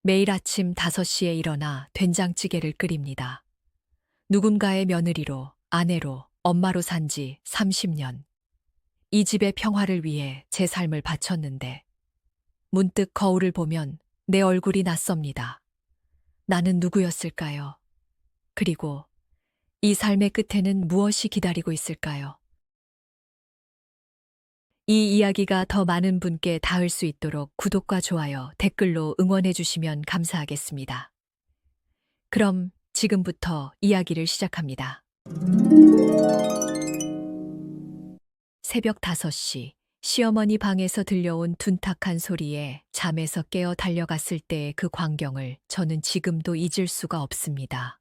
매일 아침 5시에 일어나 된장찌개를 끓입니다. 누군가의 며느리로, 아내로, 엄마로 산 지 30년. 이 집의 평화를 위해 제 삶을 바쳤는데 문득 거울을 보면 내 얼굴이 낯섭니다. 나는 누구였을까요? 그리고 이 삶의 끝에는 무엇이 기다리고 있을까요? 이 이야기가 더 많은 분께 닿을 수 있도록 구독과 좋아요, 댓글로 응원해 주시면 감사하겠습니다. 그럼 지금부터 이야기를 시작합니다. 새벽 5시, 시어머니 방에서 들려온 둔탁한 소리에 잠에서 깨어 달려갔을 때의 그 광경을 저는 지금도 잊을 수가 없습니다.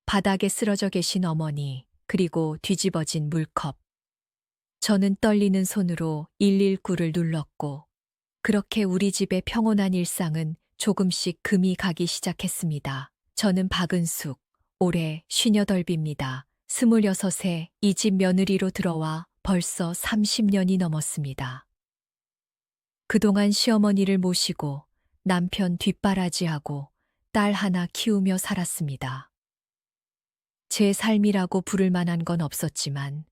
바닥에 쓰러져 계신 어머니, 그리고 뒤집어진 물컵. 저는 떨리는 손으로 119를 눌렀고, 그렇게 우리 집의 평온한 일상은 조금씩 금이 가기 시작했습니다. 저는 박은숙, 올해 58입니다. 26에 이 집 며느리로 들어와 벌써 30년이 넘었습니다. 그동안 시어머니를 모시고 남편 뒷바라지하고 딸 하나 키우며 살았습니다. 제 삶이라고 부를 만한 건 없었지만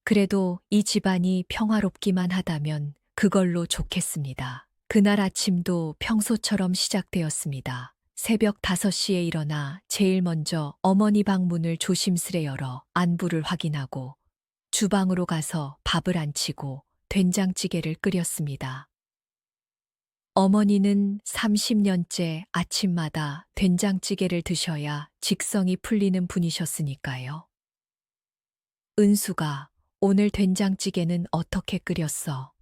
그래도 이 집안이 평화롭기만 하다면 그걸로 좋겠습니다. 그날 아침도 평소처럼 시작되었습니다. 새벽 5시에 일어나 제일 먼저 어머니 방 문을 조심스레 열어 안부를 확인하고 주방으로 가서 밥을 안치고 된장찌개를 끓였습니다. 어머니는 30년째 아침마다 된장찌개를 드셔야 직성이 풀리는 분이셨으니까요. 은수가, 오늘 된장찌개는 어떻게 끓였어?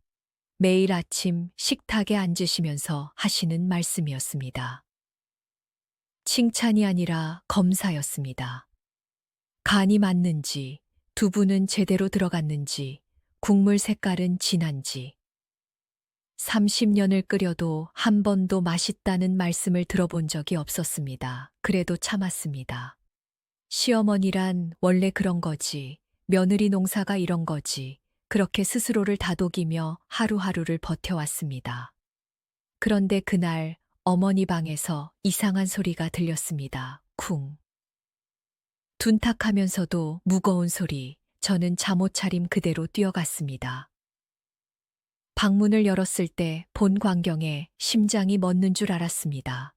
매일 아침 식탁에 앉으시면서 하시는 말씀이었습니다. 칭찬이 아니라 검사였습니다. 간이 맞는지, 두부는 제대로 들어갔는지, 국물 색깔은 진한지. 30년을 끓여도 한 번도 맛있다는 말씀을 들어본 적이 없었습니다. 그래도 참았습니다. 시어머니란 원래 그런 거지, 며느리 농사가 이런 거지, 그렇게 스스로를 다독이며 하루하루를 버텨왔습니다. 그런데 그날 어머니 방에서 이상한 소리가 들렸습니다. 쿵. 둔탁하면서도 무거운 소리. 저는 잠옷 차림 그대로 뛰어갔습니다. 방문을 열었을 때 본 광경에 심장이 멎는 줄 알았습니다.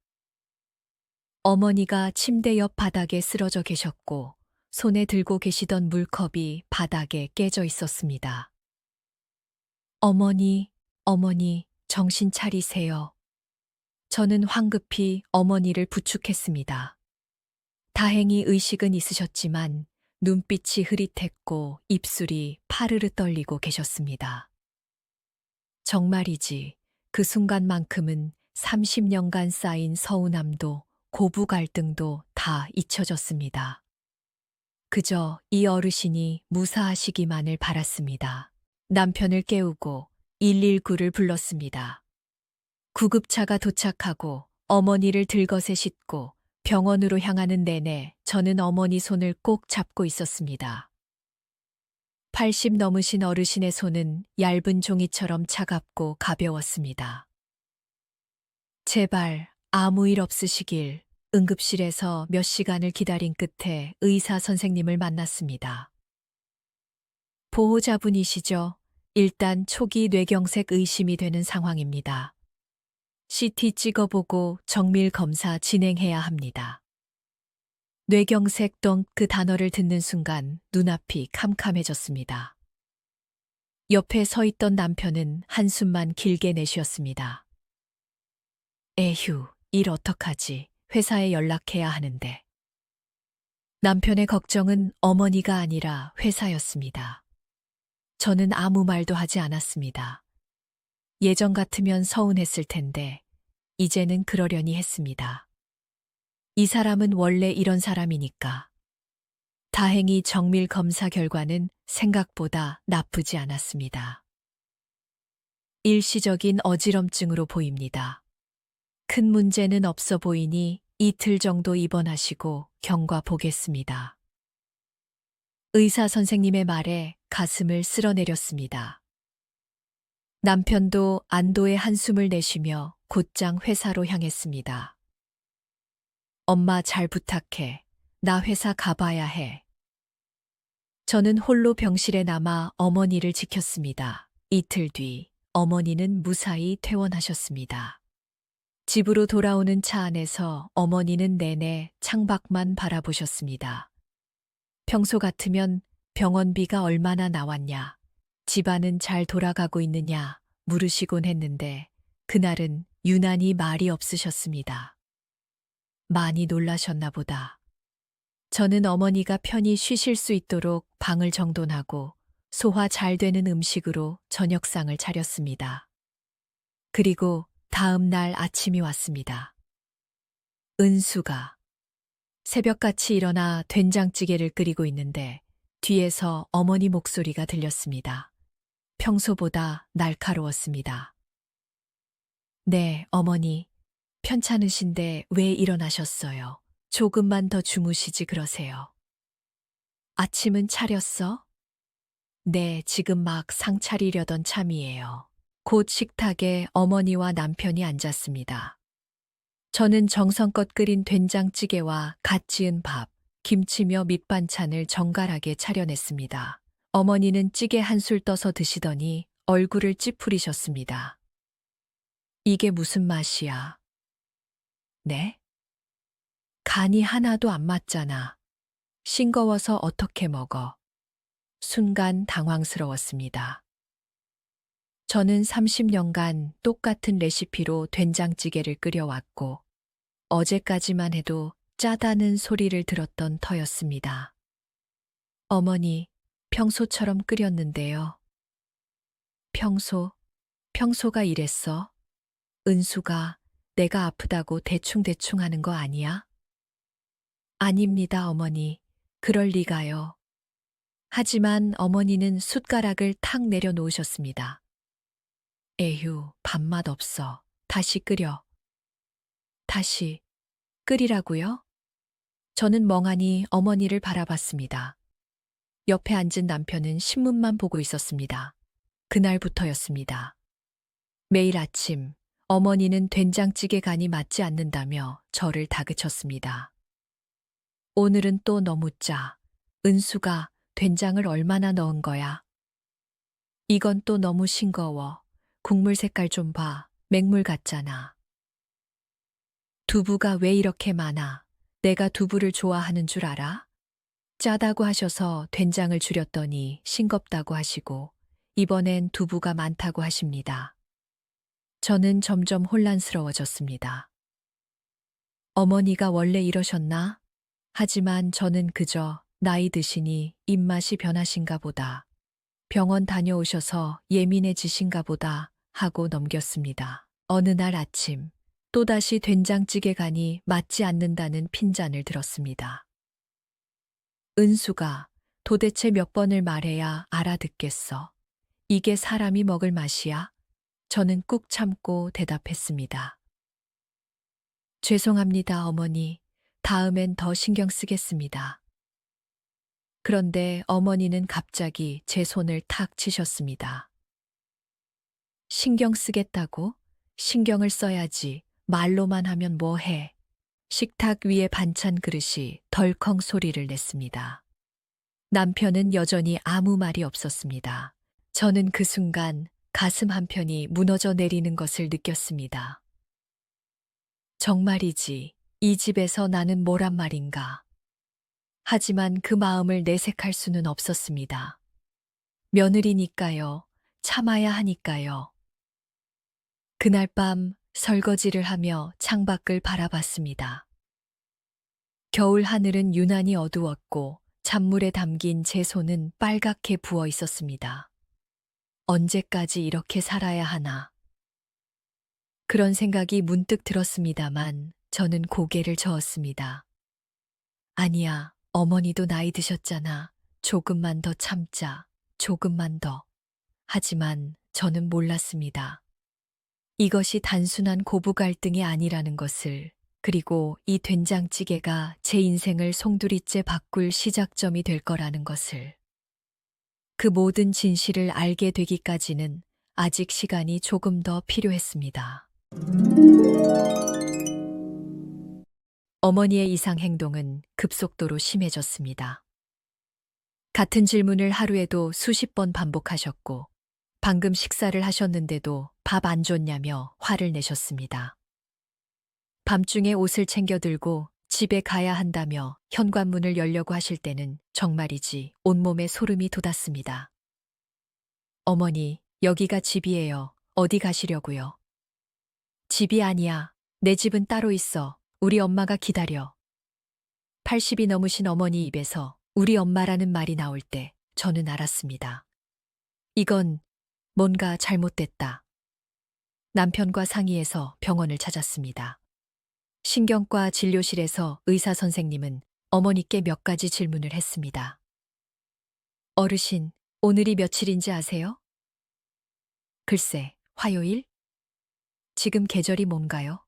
어머니가 침대 옆 바닥에 쓰러져 계셨고 손에 들고 계시던 물컵이 바닥에 깨져 있었습니다. 어머니, 어머니, 정신 차리세요. 저는 황급히 어머니를 부축했습니다. 다행히 의식은 있으셨지만 눈빛이 흐릿했고 입술이 파르르 떨리고 계셨습니다. 정말이지 그 순간만큼은 30년간 쌓인 서운함도 고부 갈등도 다 잊혀졌습니다. 그저 이 어르신이 무사하시기만을 바랐습니다. 남편을 깨우고 119를 불렀습니다. 구급차가 도착하고 어머니를 들것에 싣고 병원으로 향하는 내내 저는 어머니 손을 꼭 잡고 있었습니다. 80 넘으신 어르신의 손은 얇은 종이처럼 차갑고 가벼웠습니다. 제발 아무 일 없으시길. 응급실에서 몇 시간을 기다린 끝에 의사 선생님을 만났습니다. 보호자분이시죠? 일단 초기 뇌경색 의심이 되는 상황입니다. CT 찍어보고 정밀 검사 진행해야 합니다. 뇌경색 그 단어를 듣는 순간 눈앞이 캄캄해졌습니다. 옆에 서 있던 남편은 한숨만 길게 내쉬었습니다. 에휴, 일 어떡하지? 회사에 연락해야 하는데. 남편의 걱정은 어머니가 아니라 회사였습니다. 저는 아무 말도 하지 않았습니다. 예전 같으면 서운했을 텐데 이제는 그러려니 했습니다. 이 사람은 원래 이런 사람이니까. 다행히 정밀 검사 결과는 생각보다 나쁘지 않았습니다. 일시적인 어지럼증으로 보입니다. 큰 문제는 없어 보이니 이틀 정도 입원하시고 경과 보겠습니다. 의사 선생님의 말에 가슴을 쓸어내렸습니다. 남편도 안도의 한숨을 내쉬며 곧장 회사로 향했습니다. 엄마 잘 부탁해. 나 회사 가봐야 해. 저는 홀로 병실에 남아 어머니를 지켰습니다. 이틀 뒤 어머니는 무사히 퇴원하셨습니다. 집으로 돌아오는 차 안에서 어머니는 내내 창밖만 바라보셨습니다. 평소 같으면 병원비가 얼마나 나왔냐, 집안은 잘 돌아가고 있느냐 물으시곤 했는데 그날은 유난히 말이 없으셨습니다. 많이 놀라셨나 보다. 저는 어머니가 편히 쉬실 수 있도록 방을 정돈하고 소화 잘 되는 음식으로 저녁상을 차렸습니다. 그리고 다음 날 아침이 왔습니다. 은수가 새벽같이 일어나 된장찌개를 끓이고 있는데 뒤에서 어머니 목소리가 들렸습니다. 평소보다 날카로웠습니다. 네, 어머니. 편찮으신데 왜 일어나셨어요? 조금만 더 주무시지 그러세요. 아침은 차렸어? 네, 지금 막 상 차리려던 참이에요. 곧 식탁에 어머니와 남편이 앉았습니다. 저는 정성껏 끓인 된장찌개와 갓 지은 밥, 김치며 밑반찬을 정갈하게 차려냈습니다. 어머니는 찌개 한 술 떠서 드시더니 얼굴을 찌푸리셨습니다. 이게 무슨 맛이야? 네? 간이 하나도 안 맞잖아. 싱거워서 어떻게 먹어? 순간 당황스러웠습니다. 저는 30년간 똑같은 레시피로 된장찌개를 끓여왔고 어제까지만 해도 짜다는 소리를 들었던 터였습니다. 어머니, 평소처럼 끓였는데요. 평소가 이랬어? 은수가 내가 아프다고 대충대충 하는 거 아니야? 아닙니다, 어머니. 그럴 리가요. 하지만 어머니는 숟가락을 탁 내려놓으셨습니다. 에휴, 밥맛 없어. 다시 끓여. 다시 끓이라고요? 저는 멍하니 어머니를 바라봤습니다. 옆에 앉은 남편은 신문만 보고 있었습니다. 그날부터였습니다. 매일 아침 어머니는 된장찌개 간이 맞지 않는다며 저를 다그쳤습니다. 오늘은 또 너무 짜. 은수가 된장을 얼마나 넣은 거야? 이건 또 너무 싱거워. 국물 색깔 좀 봐. 맹물 같잖아. 두부가 왜 이렇게 많아? 내가 두부를 좋아하는 줄 알아? 짜다고 하셔서 된장을 줄였더니 싱겁다고 하시고 이번엔 두부가 많다고 하십니다. 저는 점점 혼란스러워졌습니다. 어머니가 원래 이러셨나? 하지만 저는 그저 나이 드시니 입맛이 변하신가 보다. 병원 다녀오셔서 예민해지신가 보다 하고 넘겼습니다. 어느 날 아침 또다시 된장찌개 간이 맞지 않는다는 핀잔을 들었습니다. 은수가 도대체 몇 번을 말해야 알아듣겠어. 이게 사람이 먹을 맛이야? 저는 꾹 참고 대답했습니다. 죄송합니다, 어머니. 다음엔 더 신경 쓰겠습니다. 그런데 어머니는 갑자기 제 손을 탁 치셨습니다. 신경 쓰겠다고? 신경을 써야지. 말로만 하면 뭐 해? 식탁 위에 반찬 그릇이 덜컹 소리를 냈습니다. 남편은 여전히 아무 말이 없었습니다. 저는 그 순간 가슴 한편이 무너져 내리는 것을 느꼈습니다. 정말이지, 이 집에서 나는 뭐란 말인가. 하지만 그 마음을 내색할 수는 없었습니다. 며느리니까요. 참아야 하니까요. 그날 밤 설거지를 하며 창밖을 바라봤습니다. 겨울 하늘은 유난히 어두웠고 찬물에 담긴 제 손은 빨갛게 부어 있었습니다. 언제까지 이렇게 살아야 하나. 그런 생각이 문득 들었습니다만 저는 고개를 저었습니다. 아니야, 어머니도 나이 드셨잖아. 조금만 더 참자. 조금만 더. 하지만 저는 몰랐습니다. 이것이 단순한 고부 갈등이 아니라는 것을, 그리고 이 된장찌개가 제 인생을 송두리째 바꿀 시작점이 될 거라는 것을. 그 모든 진실을 알게 되기까지는 아직 시간이 조금 더 필요했습니다. 어머니의 이상 행동은 급속도로 심해졌습니다. 같은 질문을 하루에도 수십 번 반복하셨고, 방금 식사를 하셨는데도 밥 안 줬냐며 화를 내셨습니다. 밤중에 옷을 챙겨 들고 집에 가야 한다며 현관문을 열려고 하실 때는 정말이지 온몸에 소름이 돋았습니다. 어머니, 여기가 집이에요. 어디 가시려고요? 집이 아니야. 내 집은 따로 있어. 우리 엄마가 기다려. 80이 넘으신 어머니 입에서 우리 엄마라는 말이 나올 때 저는 알았습니다. 이건 뭔가 잘못됐다. 남편과 상의해서 병원을 찾았습니다. 신경과 진료실에서 의사 선생님은 어머니께 몇 가지 질문을 했습니다. 어르신, 오늘이 며칠인지 아세요? 글쎄, 화요일? 지금 계절이 뭔가요?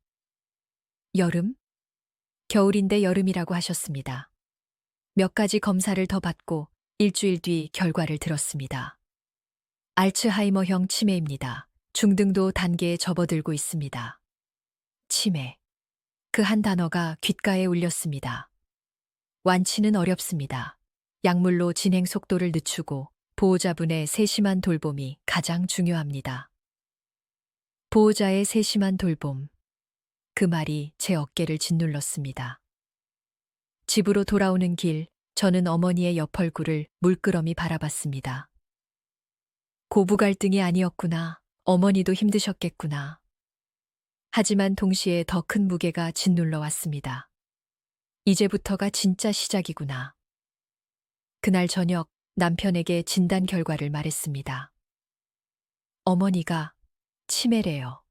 여름? 겨울인데 여름이라고 하셨습니다. 몇 가지 검사를 더 받고 일주일 뒤 결과를 들었습니다. 알츠하이머형 치매입니다. 중등도 단계에 접어들고 있습니다. 치매. 그 한 단어가 귓가에 울렸습니다. 완치는 어렵습니다. 약물로 진행 속도를 늦추고 보호자분의 세심한 돌봄이 가장 중요합니다. 보호자의 세심한 돌봄. 그 말이 제 어깨를 짓눌렀습니다. 집으로 돌아오는 길, 저는 어머니의 옆 얼굴을 물끄러미 바라봤습니다. 고부 갈등이 아니었구나. 어머니도 힘드셨겠구나. 하지만 동시에 더 큰 무게가 짓눌러 왔습니다. 이제부터가 진짜 시작이구나. 그날 저녁 남편에게 진단 결과를 말했습니다. 어머니가 치매래요.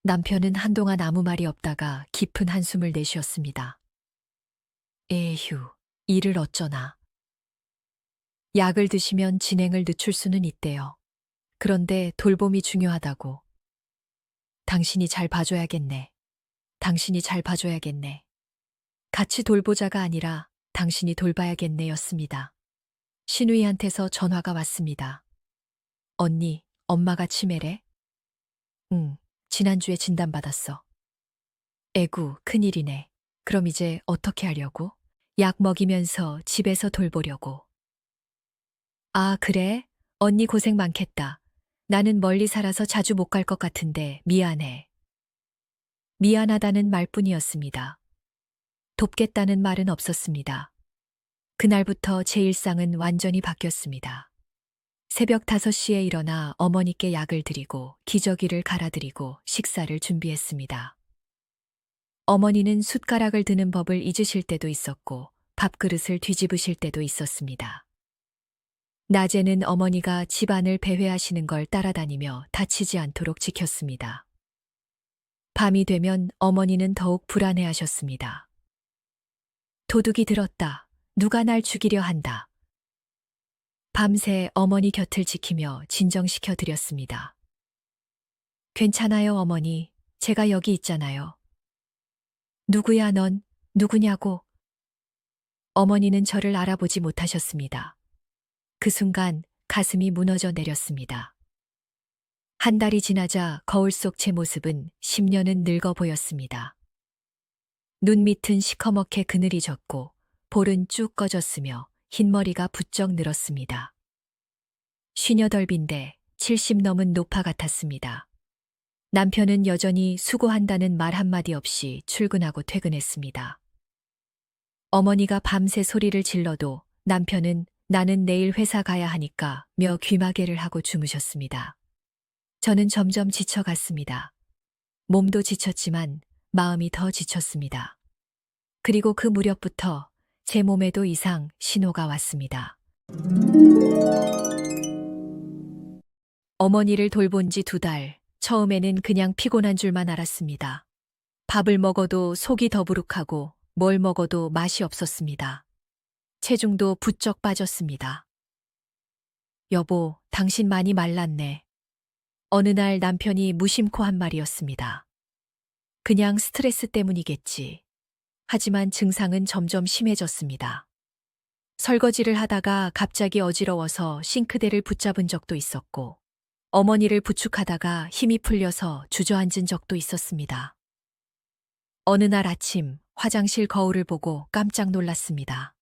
남편은 한동안 아무 말이 없다가 깊은 한숨을 내쉬었습니다. 에휴, 이를 어쩌나. 약을 드시면 진행을 늦출 수는 있대요. 그런데 돌봄이 중요하다고. 당신이 잘 봐줘야겠네. 당신이 잘 봐줘야겠네. 같이 돌보자가 아니라 당신이 돌봐야겠네였습니다. 신우이한테서 전화가 왔습니다. 언니, 엄마가 치매래? 응, 지난주에 진단받았어. 에구, 큰일이네. 그럼 이제 어떻게 하려고? 약 먹이면서 집에서 돌보려고. 아, 그래? 언니 고생 많겠다. 나는 멀리 살아서 자주 못 갈 것 같은데 미안해. 미안하다는 말뿐이었습니다. 돕겠다는 말은 없었습니다. 그날부터 제 일상은 완전히 바뀌었습니다. 새벽 5시에 일어나 어머니께 약을 드리고 기저귀를 갈아드리고 식사를 준비했습니다. 어머니는 숟가락을 드는 법을 잊으실 때도 있었고 밥그릇을 뒤집으실 때도 있었습니다. 낮에는 어머니가 집안을 배회하시는 걸 따라다니며 다치지 않도록 지켰습니다. 밤이 되면 어머니는 더욱 불안해하셨습니다. 도둑이 들었다. 누가 날 죽이려 한다. 밤새 어머니 곁을 지키며 진정시켜 드렸습니다. 괜찮아요, 어머니. 제가 여기 있잖아요. 누구야, 넌? 누구냐고? 어머니는 저를 알아보지 못하셨습니다. 그 순간 가슴이 무너져 내렸습니다. 한 달이 지나자 거울 속 제 모습은 10년은 늙어 보였습니다. 눈 밑은 시커멓게 그늘이 졌고 볼은 쭉 꺼졌으며 흰머리가 부쩍 늘었습니다. 58인데 70 넘은 노파 같았습니다. 남편은 여전히 수고한다는 말 한마디 없이 출근하고 퇴근했습니다. 어머니가 밤새 소리를 질러도 남편은 나는 내일 회사 가야 하니까 며 귀마개를 하고 주무셨습니다. 저는 점점 지쳐갔습니다. 몸도 지쳤지만 마음이 더 지쳤습니다. 그리고 그 무렵부터 제 몸에도 이상 신호가 왔습니다. 어머니를 돌본 지 2달, 처음에는 그냥 피곤한 줄만 알았습니다. 밥을 먹어도 속이 더부룩하고 뭘 먹어도 맛이 없었습니다. 체중도 부쩍 빠졌습니다. 여보, 당신 많이 말랐네. 어느 날 남편이 무심코 한 말이었습니다. 그냥 스트레스 때문이겠지. 하지만 증상은 점점 심해졌습니다. 설거지를 하다가 갑자기 어지러워서 싱크대를 붙잡은 적도 있었고, 어머니를 부축하다가 힘이 풀려서 주저앉은 적도 있었습니다. 어느 날 아침 화장실 거울을 보고 깜짝 놀랐습니다.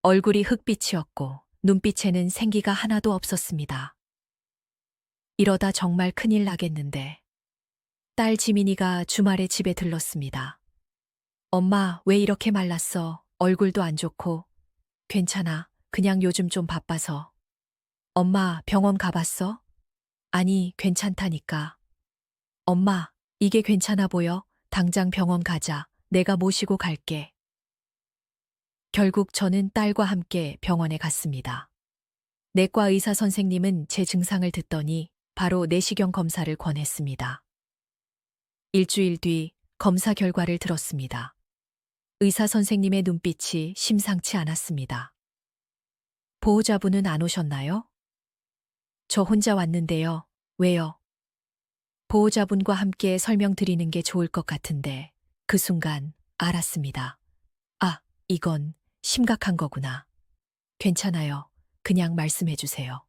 얼굴이 흑빛이었고 눈빛에는 생기가 하나도 없었습니다. 이러다 정말 큰일 나겠는데. 딸 지민이가 주말에 집에 들렀습니다. 엄마, 왜 이렇게 말랐어? 얼굴도 안 좋고. 괜찮아. 그냥 요즘 좀 바빠서. 엄마, 병원 가봤어? 아니, 괜찮다니까. 엄마, 이게 괜찮아 보여? 당장 병원 가자. 내가 모시고 갈게. 결국 저는 딸과 함께 병원에 갔습니다. 내과 의사 선생님은 제 증상을 듣더니 바로 내시경 검사를 권했습니다. 일주일 뒤 검사 결과를 들었습니다. 의사 선생님의 눈빛이 심상치 않았습니다. 보호자분은 안 오셨나요? 저 혼자 왔는데요. 왜요? 보호자분과 함께 설명드리는 게 좋을 것 같은데 그 순간 알았습니다. 아, 이건 심각한 거구나. 괜찮아요. 그냥 말씀해 주세요.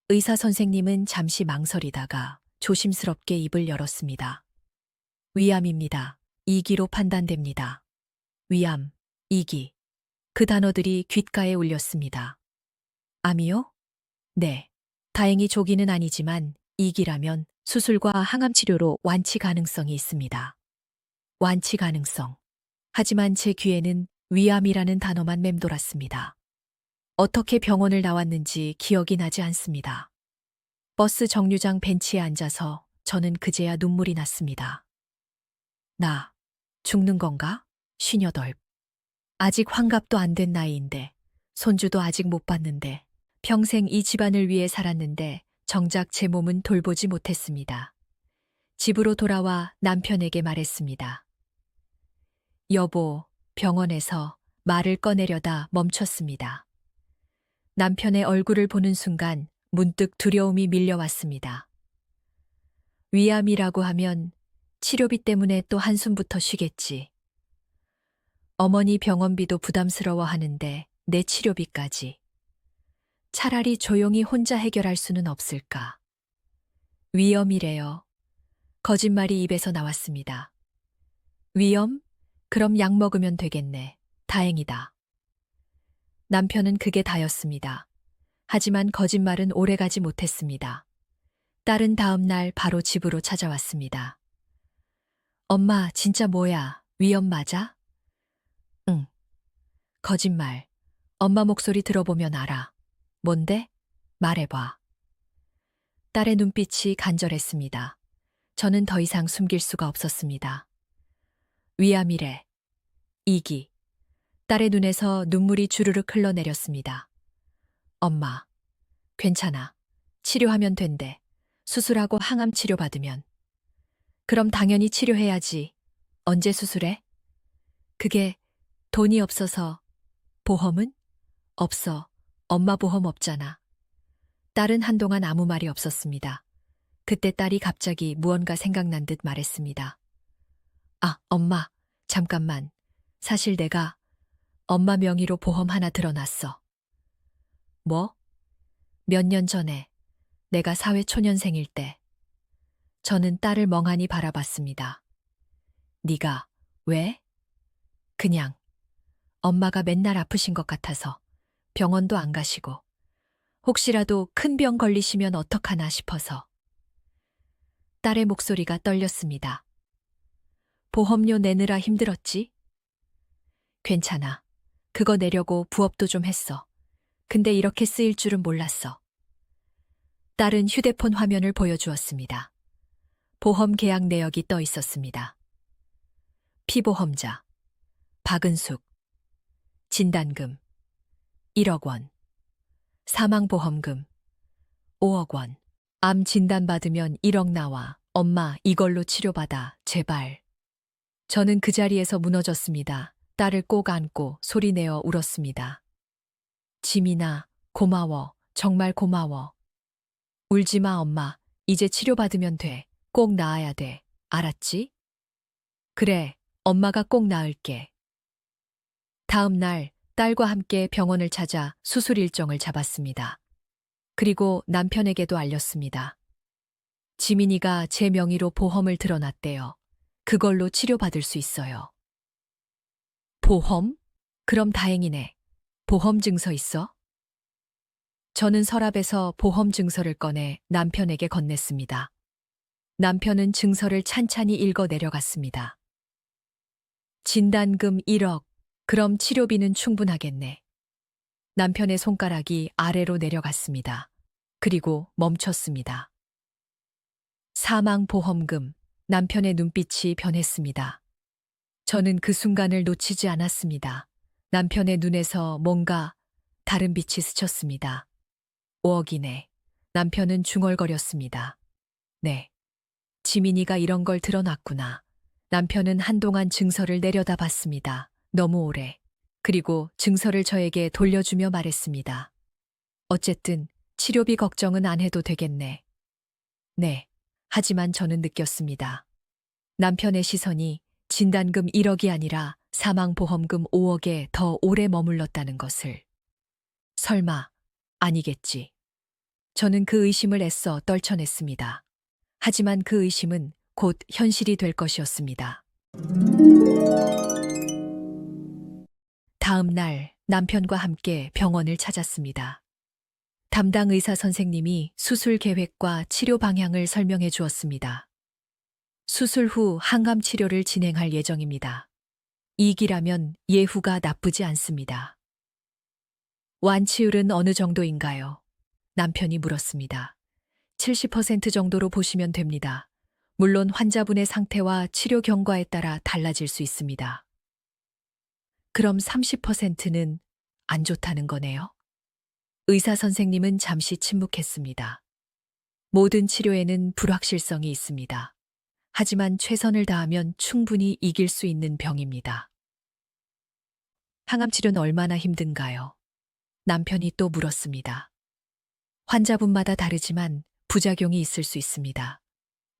의사 선생님은 잠시 망설이다가 조심스럽게 입을 열었습니다. 위암입니다. 2기로 판단됩니다. 위암, 2기. 그 단어들이 귓가에 울렸습니다. 암이요? 네. 다행히 조기는 아니지만 2기라면 수술과 항암 치료로 완치 가능성이 있습니다. 완치 가능성. 하지만 제 귀에는 위암이라는 단어만 맴돌았습니다. 어떻게 병원을 나왔는지 기억이 나지 않습니다. 버스 정류장 벤치에 앉아서 저는 그제야 눈물이 났습니다. 나 죽는 건가? 58. 아직 환갑도 안 된 나이인데, 손주도 아직 못 봤는데, 평생 이 집안을 위해 살았는데 정작 제 몸은 돌보지 못했습니다. 집으로 돌아와 남편에게 말했습니다. 여보, 병원에서 말을 꺼내려다 멈췄습니다. 남편의 얼굴을 보는 순간 문득 두려움이 밀려왔습니다. 위암이라고 하면 치료비 때문에 또 한숨부터 쉬겠지. 어머니 병원비도 부담스러워 하는데 내 치료비까지. 차라리 조용히 혼자 해결할 수는 없을까. 위염이래요. 거짓말이 입에서 나왔습니다. 위염? 그럼 약 먹으면 되겠네. 다행이다. 남편은 그게 다였습니다. 하지만 거짓말은 오래가지 못했습니다. 딸은 다음 날 바로 집으로 찾아왔습니다. 엄마, 진짜 뭐야? 위염 맞아? 응. 거짓말. 엄마 목소리 들어보면 알아. 뭔데? 말해봐. 딸의 눈빛이 간절했습니다. 저는 더 이상 숨길 수가 없었습니다. 위암이래. 2기. 딸의 눈에서 눈물이 주르륵 흘러내렸습니다. 엄마, 괜찮아. 치료하면 된대. 수술하고 항암 치료 받으면. 그럼 당연히 치료해야지. 언제 수술해? 그게 돈이 없어서. 보험은? 없어. 엄마 보험 없잖아. 딸은 한동안 아무 말이 없었습니다. 그때 딸이 갑자기 무언가 생각난 듯 말했습니다. 아, 엄마, 잠깐만. 사실 내가 엄마 명의로 보험 하나 들어놨어. 뭐? 몇 년 전에 내가 사회초년생일 때. 저는 딸을 멍하니 바라봤습니다. 네가 왜? 그냥 엄마가 맨날 아프신 것 같아서 병원도 안 가시고 혹시라도 큰 병 걸리시면 어떡하나 싶어서. 딸의 목소리가 떨렸습니다. 보험료 내느라 힘들었지? 괜찮아. 그거 내려고 부업도 좀 했어. 근데 이렇게 쓰일 줄은 몰랐어. 딸은 휴대폰 화면을 보여주었습니다. 보험 계약 내역이 떠 있었습니다. 피보험자 박은숙. 진단금 1억 원. 사망보험금 5억 원. 암 진단 받으면 1억 나와. 엄마, 이걸로 치료받아. 제발. 저는 그 자리에서 무너졌습니다. 딸을 꼭 안고 소리내어 울었습니다. 지민아, 고마워. 정말 고마워. 울지 마, 엄마. 이제 치료받으면 돼. 꼭 나아야 돼. 알았지? 그래, 엄마가 꼭 나을게. 다음 날 딸과 함께 병원을 찾아 수술 일정을 잡았습니다. 그리고 남편에게도 알렸습니다. 지민이가 제 명의로 보험을 들어놨대요. 그걸로 치료받을 수 있어요. 보험? 그럼 다행이네. 보험 증서 있어? 저는 서랍에서 보험 증서를 꺼내 남편에게 건넸습니다. 남편은 증서를 찬찬히 읽어 내려갔습니다. 진단금 1억. 그럼 치료비는 충분하겠네. 남편의 손가락이 아래로 내려갔습니다. 그리고 멈췄습니다. 사망보험금. 남편의 눈빛이 변했습니다. 저는 그 순간을 놓치지 않았습니다. 남편의 눈에서 뭔가 다른 빛이 스쳤습니다. 5억이네. 남편은 중얼거렸습니다. 네. 지민이가 이런 걸 드러났구나. 남편은 한동안 증서를 내려다봤습니다. 너무 오래. 그리고 증서를 저에게 돌려주며 말했습니다. 어쨌든 치료비 걱정은 안 해도 되겠네. 네. 하지만 저는 느꼈습니다. 남편의 시선이 진단금 1억이 아니라 사망보험금 5억에 더 오래 머물렀다는 것을. 설마, 아니겠지. 저는 그 의심을 애써 떨쳐냈습니다. 하지만 그 의심은 곧 현실이 될 것이었습니다. 다음 날 남편과 함께 병원을 찾았습니다. 담당 의사 선생님이 수술 계획과 치료 방향을 설명해 주었습니다. 수술 후 항암 치료를 진행할 예정입니다. 이기라면 예후가 나쁘지 않습니다. 완치율은 어느 정도인가요? 남편이 물었습니다. 70% 정도로 보시면 됩니다. 물론 환자분의 상태와 치료 경과에 따라 달라질 수 있습니다. 그럼 30%는 안 좋다는 거네요? 의사 선생님은 잠시 침묵했습니다. 모든 치료에는 불확실성이 있습니다. 하지만 최선을 다하면 충분히 이길 수 있는 병입니다. 항암 치료는 얼마나 힘든가요? 남편이 또 물었습니다. 환자분마다 다르지만 부작용이 있을 수 있습니다.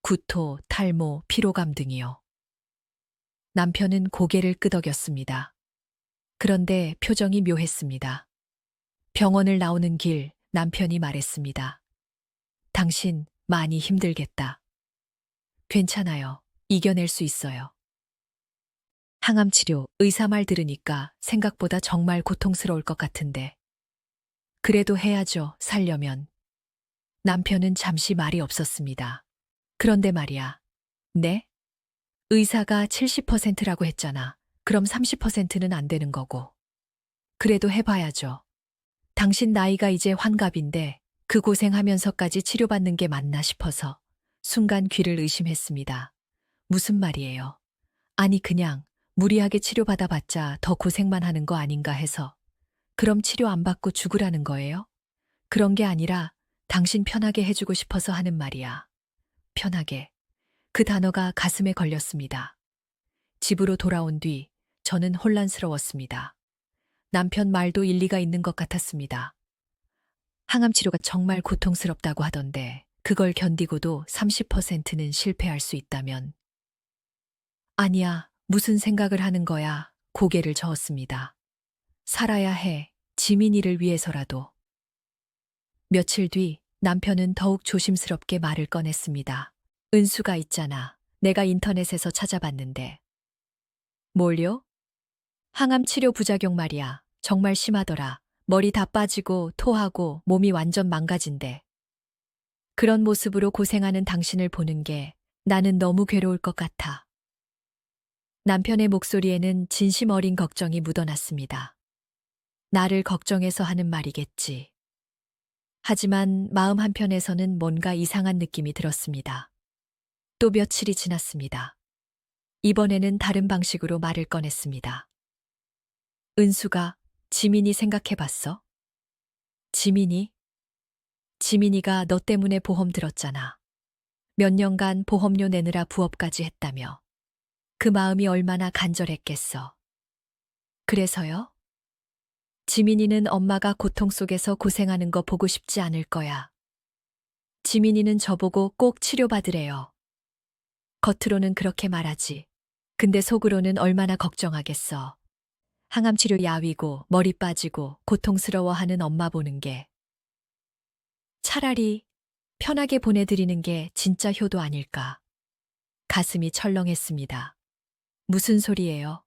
구토, 탈모, 피로감 등이요. 남편은 고개를 끄덕였습니다. 그런데 표정이 묘했습니다. 병원을 나오는 길 남편이 말했습니다. 당신 많이 힘들겠다. 괜찮아요. 이겨낼 수 있어요. 항암 치료, 의사 말 들으니까 생각보다 정말 고통스러울 것 같은데. 그래도 해야죠, 살려면. 남편은 잠시 말이 없었습니다. 그런데 말이야. 네? 의사가 70%라고 했잖아. 그럼 30%는 안 되는 거고. 그래도 해봐야죠. 당신 나이가 이제 환갑인데 그 고생하면서까지 치료받는 게 맞나 싶어서 순간 귀를 의심했습니다. 무슨 말이에요? 아니 그냥 무리하게 치료받아봤자 더 고생만 하는 거 아닌가 해서. 그럼 치료 안 받고 죽으라는 거예요? 그런 게 아니라 당신 편하게 해주고 싶어서 하는 말이야. 편하게. 그 단어가 가슴에 걸렸습니다. 집으로 돌아온 뒤 저는 혼란스러웠습니다. 남편 말도 일리가 있는 것 같았습니다. 항암 치료가 정말 고통스럽다고 하던데 그걸 견디고도 30%는 실패할 수 있다면. 아니야, 무슨 생각을 하는 거야. 고개를 저었습니다. 살아야 해. 지민이를 위해서라도. 며칠 뒤 남편은 더욱 조심스럽게 말을 꺼냈습니다. 은수가 있잖아. 내가 인터넷에서 찾아봤는데. 뭘요? 항암 치료 부작용 말이야. 정말 심하더라. 머리 다 빠지고 토하고 몸이 완전 망가진대. 그런 모습으로 고생하는 당신을 보는 게 나는 너무 괴로울 것 같아. 남편의 목소리에는 진심 어린 걱정이 묻어났습니다. 나를 걱정해서 하는 말이겠지. 하지만 마음 한편에서는 뭔가 이상한 느낌이 들었습니다. 또 며칠이 지났습니다. 이번에는 다른 방식으로 말을 꺼냈습니다. 은수가 지민이 생각해봤어? 지민이? 지민이가 너 때문에 보험 들었잖아. 몇 년간 보험료 내느라 부업까지 했다며. 그 마음이 얼마나 간절했겠어. 그래서요? 지민이는 엄마가 고통 속에서 고생하는 거 보고 싶지 않을 거야. 지민이는 저보고 꼭 치료받으래요. 겉으로는 그렇게 말하지. 근데 속으로는 얼마나 걱정하겠어. 항암 치료 야위고 머리 빠지고 고통스러워하는 엄마 보는 게. 차라리 편하게 보내드리는 게 진짜 효도 아닐까. 가슴이 철렁했습니다. 무슨 소리예요?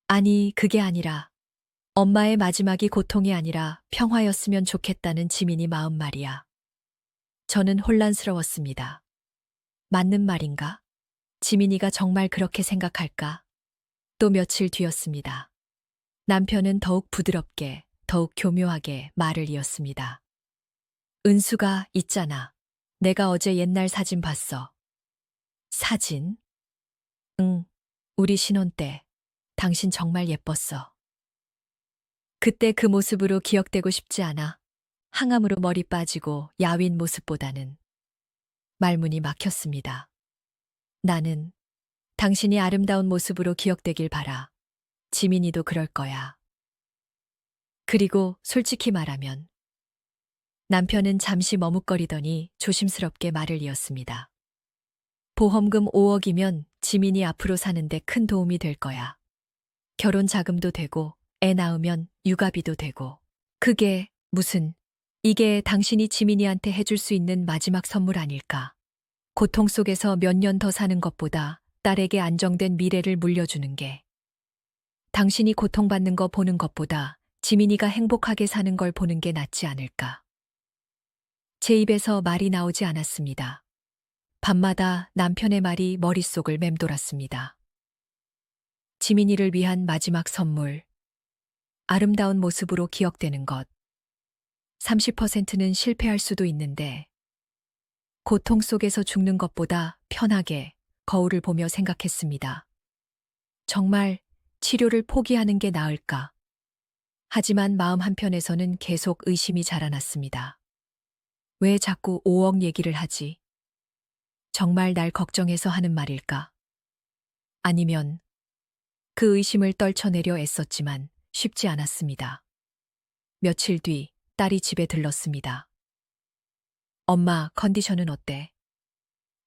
아니, 그게 아니라 엄마의 마지막이 고통이 아니라 평화였으면 좋겠다는 지민이 마음 말이야. 저는 혼란스러웠습니다. 맞는 말인가? 지민이가 정말 그렇게 생각할까? 또 며칠 뒤였습니다. 남편은 더욱 부드럽게, 더욱 교묘하게 말을 이었습니다. 은수가 있잖아. 내가 어제 옛날 사진 봤어. 사진? 응. 우리 신혼 때. 당신 정말 예뻤어. 그때 그 모습으로 기억되고 싶지 않아. 항암으로 머리 빠지고 야윈 모습보다는. 말문이 막혔습니다. 나는 당신이 아름다운 모습으로 기억되길 바라. 지민이도 그럴 거야. 그리고 솔직히 말하면 남편은 잠시 머뭇거리더니 조심스럽게 말을 이었습니다. 보험금 5억이면 지민이 앞으로 사는데 큰 도움이 될 거야. 결혼 자금도 되고 애 낳으면 육아비도 되고. 그게 무슨 이게 당신이 지민이한테 해줄 수 있는 마지막 선물 아닐까. 고통 속에서 몇 년 더 사는 것보다 딸에게 안정된 미래를 물려주는 게. 당신이 고통받는 거 보는 것보다 지민이가 행복하게 사는 걸 보는 게 낫지 않을까. 제 입에서 말이 나오지 않았습니다. 밤마다 남편의 말이 머릿속을 맴돌았습니다. 지민이를 위한 마지막 선물. 아름다운 모습으로 기억되는 것. 30%는 실패할 수도 있는데 고통 속에서 죽는 것보다 편하게 거울을 보며 생각했습니다. 정말 치료를 포기하는 게 나을까? 하지만 마음 한편에서는 계속 의심이 자라났습니다. 왜 자꾸 5억 얘기를 하지? 정말 날 걱정해서 하는 말일까? 아니면 그 의심을 떨쳐내려 애썼지만 쉽지 않았습니다. 며칠 뒤 딸이 집에 들렀습니다. 엄마, 컨디션은 어때?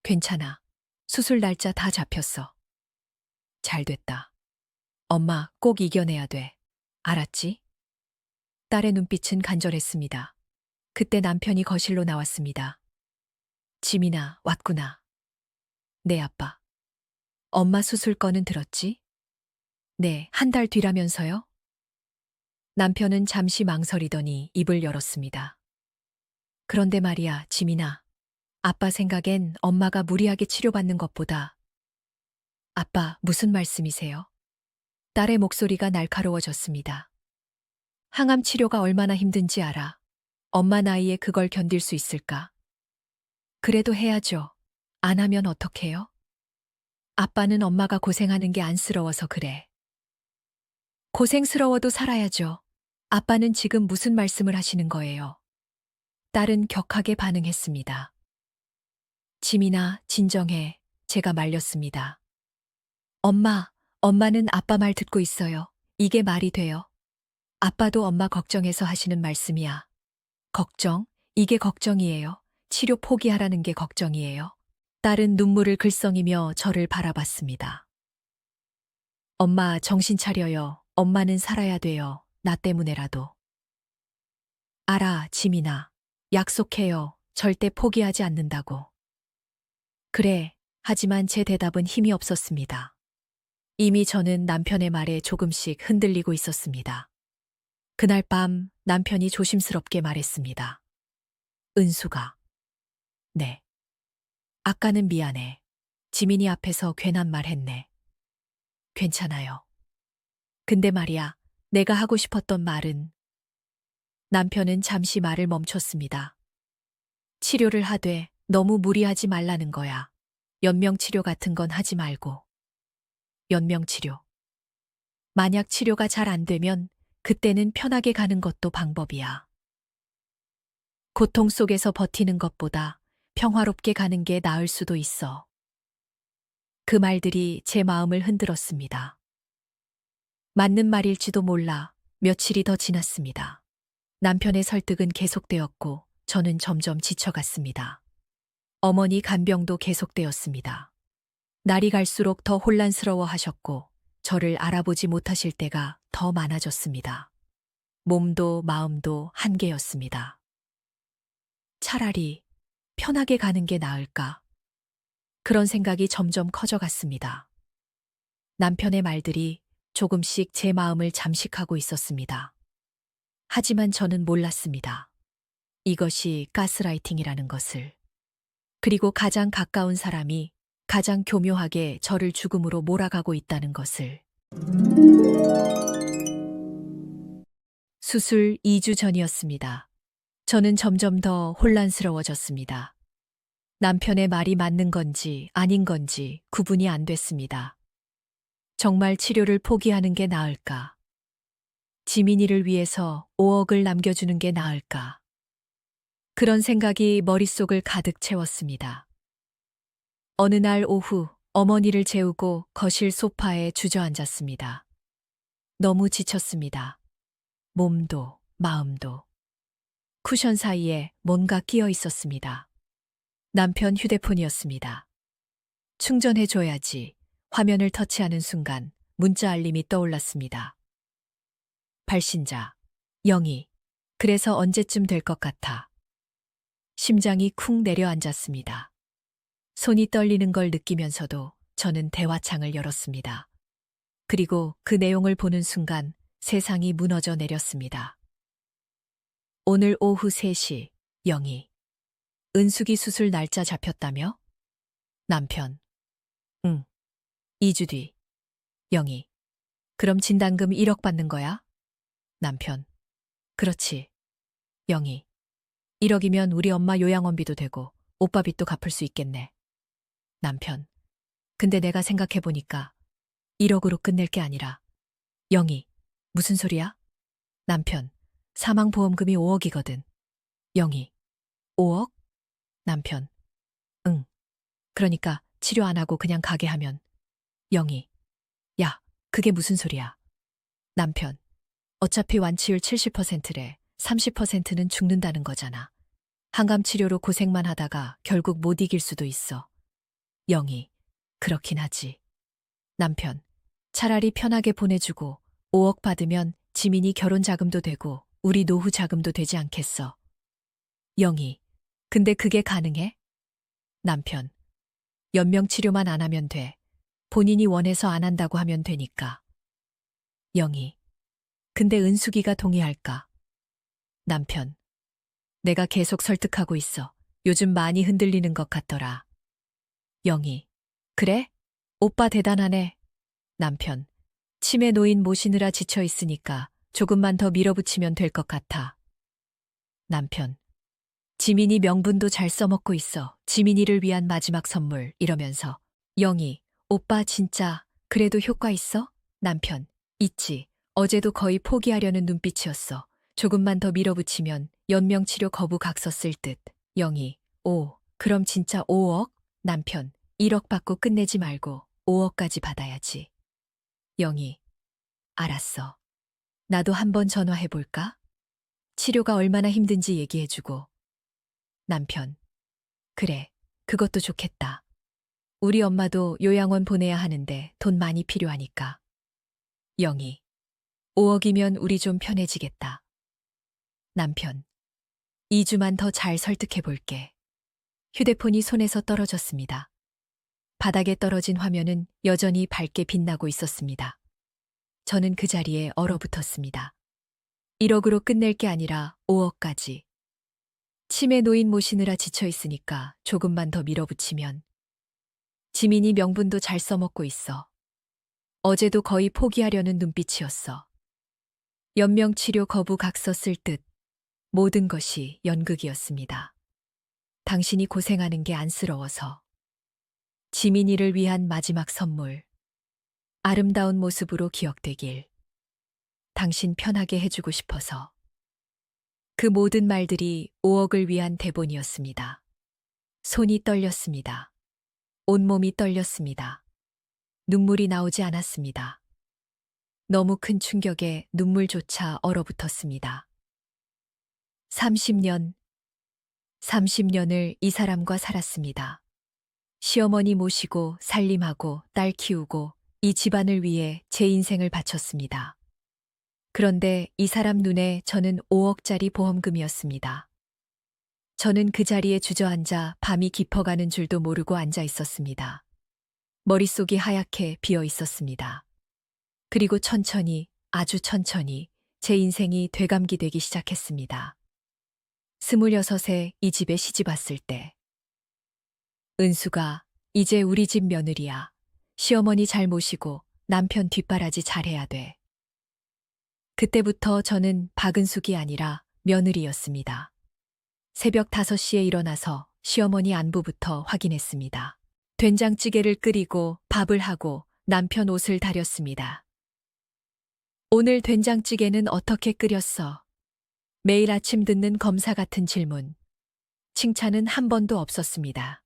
괜찮아. 수술 날짜 다 잡혔어. 잘 됐다. 엄마, 꼭 이겨내야 돼. 알았지? 딸의 눈빛은 간절했습니다. 그때 남편이 거실로 나왔습니다. 지민아, 왔구나. 네, 아빠. 엄마 수술 건은 들었지? 네, 한 달 뒤라면서요? 남편은 잠시 망설이더니 입을 열었습니다. 그런데 말이야, 지민아. 아빠 생각엔 엄마가 무리하게 치료받는 것보다. 아빠, 무슨 말씀이세요? 딸의 목소리가 날카로워졌습니다. 항암 치료가 얼마나 힘든지 알아. 엄마 나이에 그걸 견딜 수 있을까? 그래도 해야죠. 안 하면 어떡해요? 아빠는 엄마가 고생하는 게 안쓰러워서 그래. 고생스러워도 살아야죠. 아빠는 지금 무슨 말씀을 하시는 거예요? 딸은 격하게 반응했습니다. 지민아, 진정해. 제가 말렸습니다. 엄마는 아빠 말 듣고 있어요. 이게 말이 돼요. 아빠도 엄마 걱정해서 하시는 말씀이야. 걱정? 이게 걱정이에요. 치료 포기하라는 게 걱정이에요. 딸은 눈물을 글썽이며 저를 바라봤습니다. 엄마, 정신 차려요. 엄마는 살아야 돼요. 나 때문에라도. 알아, 지민아. 약속해요. 절대 포기하지 않는다고. 그래, 하지만 제 대답은 힘이 없었습니다. 이미 저는 남편의 말에 조금씩 흔들리고 있었습니다. 그날 밤 남편이 조심스럽게 말했습니다. 은수가. 네. 아까는 미안해. 지민이 앞에서 괜한 말 했네. 괜찮아요. 근데 말이야, 내가 하고 싶었던 말은. 남편은 잠시 말을 멈췄습니다. 치료를 하되 너무 무리하지 말라는 거야. 연명치료 같은 건 하지 말고. 연명치료. 만약 치료가 잘 안 되면 그때는 편하게 가는 것도 방법이야. 고통 속에서 버티는 것보다 평화롭게 가는 게 나을 수도 있어. 그 말들이 제 마음을 흔들었습니다. 맞는 말일지도 몰라 며칠이 더 지났습니다. 남편의 설득은 계속되었고 저는 점점 지쳐갔습니다. 어머니 간병도 계속되었습니다. 날이 갈수록 더 혼란스러워 하셨고 저를 알아보지 못하실 때가 더 많아졌습니다. 몸도 마음도 한계였습니다. 차라리 편하게 가는 게 나을까? 그런 생각이 점점 커져갔습니다. 남편의 말들이 조금씩 제 마음을 잠식하고 있었습니다. 하지만 저는 몰랐습니다. 이것이 가스라이팅이라는 것을. 그리고 가장 가까운 사람이 가장 교묘하게 저를 죽음으로 몰아가고 있다는 것을. 수술 2주 전이었습니다. 저는 점점 더 혼란스러워졌습니다. 남편의 말이 맞는 건지 아닌 건지 구분이 안 됐습니다. 정말 치료를 포기하는 게 나을까? 지민이를 위해서 5억을 남겨주는 게 나을까? 그런 생각이 머릿속을 가득 채웠습니다. 어느 날 오후 어머니를 재우고 거실 소파에 주저앉았습니다. 너무 지쳤습니다. 몸도 마음도. 쿠션 사이에 뭔가 끼어 있었습니다. 남편 휴대폰이었습니다. 충전해줘야지. 화면을 터치하는 순간 문자 알림이 떠올랐습니다. 발신자, 영희. 그래서 언제쯤 될 것 같아. 심장이 쿵 내려앉았습니다. 손이 떨리는 걸 느끼면서도 저는 대화창을 열었습니다. 그리고 그 내용을 보는 순간 세상이 무너져 내렸습니다. 오늘 오후 3시, 영희. 은숙이 수술 날짜 잡혔다며? 남편. 응. 2주 뒤. 영희. 그럼 진단금 1억 받는 거야? 남편. 그렇지. 영희. 1억이면 우리 엄마 요양원비도 되고 오빠 빚도 갚을 수 있겠네. 남편. 근데 내가 생각해보니까 1억으로 끝낼 게 아니라. 영희. 무슨 소리야? 남편. 사망보험금이 5억이거든. 영희. 5억? 남편. 응. 그러니까 치료 안 하고 그냥 가게 하면. 영희. 야, 그게 무슨 소리야? 남편. 어차피 완치율 70%래. 30%는 죽는다는 거잖아. 항암 치료로 고생만 하다가 결국 못 이길 수도 있어. 영희. 그렇긴 하지. 남편. 차라리 편하게 보내주고 5억 받으면 지민이 결혼 자금도 되고 우리 노후 자금도 되지 않겠어. 영희. 근데 그게 가능해? 남편. 연명 치료만 안 하면 돼. 본인이 원해서 안 한다고 하면 되니까. 영희. 근데 은숙이가 동의할까? 남편. 내가 계속 설득하고 있어. 요즘 많이 흔들리는 것 같더라. 영희. 그래? 오빠 대단하네. 남편. 치매 노인 모시느라 지쳐 있으니까 조금만 더 밀어붙이면 될 것 같아. 남편. 지민이 명분도 잘 써먹고 있어. 지민이를 위한 마지막 선물 이러면서. 영희. 오빠 진짜 그래도 효과 있어? 남편. 있지. 어제도 거의 포기하려는 눈빛이었어. 조금만 더 밀어붙이면 연명치료 거부 각서 쓸 듯. 영희. 오. 그럼 진짜 5억? 남편. 1억 받고 끝내지 말고 5억까지 받아야지. 영희. 알았어. 나도 한번 전화해볼까? 치료가 얼마나 힘든지 얘기해주고. 남편. 그래, 그것도 좋겠다. 우리 엄마도 요양원 보내야 하는데 돈 많이 필요하니까. 영희. 5억이면 우리 좀 편해지겠다. 남편. 2주만 더 잘 설득해볼게. 휴대폰이 손에서 떨어졌습니다. 바닥에 떨어진 화면은 여전히 밝게 빛나고 있었습니다. 저는 그 자리에 얼어붙었습니다. 1억으로 끝낼 게 아니라 5억까지. 치매 노인 모시느라 지쳐 있으니까 조금만 더 밀어붙이면. 지민이 명분도 잘 써먹고 있어. 어제도 거의 포기하려는 눈빛이었어. 연명치료 거부 각서 쓸 듯 모든 것이 연극이었습니다. 당신이 고생하는 게 안쓰러워서. 지민이를 위한 마지막 선물. 아름다운 모습으로 기억되길. 당신 편하게 해주고 싶어서. 그 모든 말들이 5억을 위한 대본이었습니다. 손이 떨렸습니다. 온몸이 떨렸습니다. 눈물이 나오지 않았습니다. 너무 큰 충격에 눈물조차 얼어붙었습니다. 30년을 이 사람과 살았습니다. 시어머니 모시고 살림하고 딸 키우고 이 집안을 위해 제 인생을 바쳤습니다. 그런데 이 사람 눈에 저는 5억짜리 보험금이었습니다. 저는 그 자리에 주저앉아 밤이 깊어가는 줄도 모르고 앉아 있었습니다. 머릿속이 하얗게 비어 있었습니다. 그리고 천천히, 아주 천천히 제 인생이 되감기되기 시작했습니다. 26에 이 집에 시집 왔을 때. 은수가 이제 우리 집 며느리야. 시어머니 잘 모시고 남편 뒷바라지 잘해야 돼. 그때부터 저는 박은숙이 아니라 며느리였습니다. 새벽 5시에 일어나서 시어머니 안부부터 확인했습니다. 된장찌개를 끓이고 밥을 하고 남편 옷을 다렸습니다. 오늘 된장찌개는 어떻게 끓였어? 매일 아침 듣는 검사 같은 질문. 칭찬은 한 번도 없었습니다.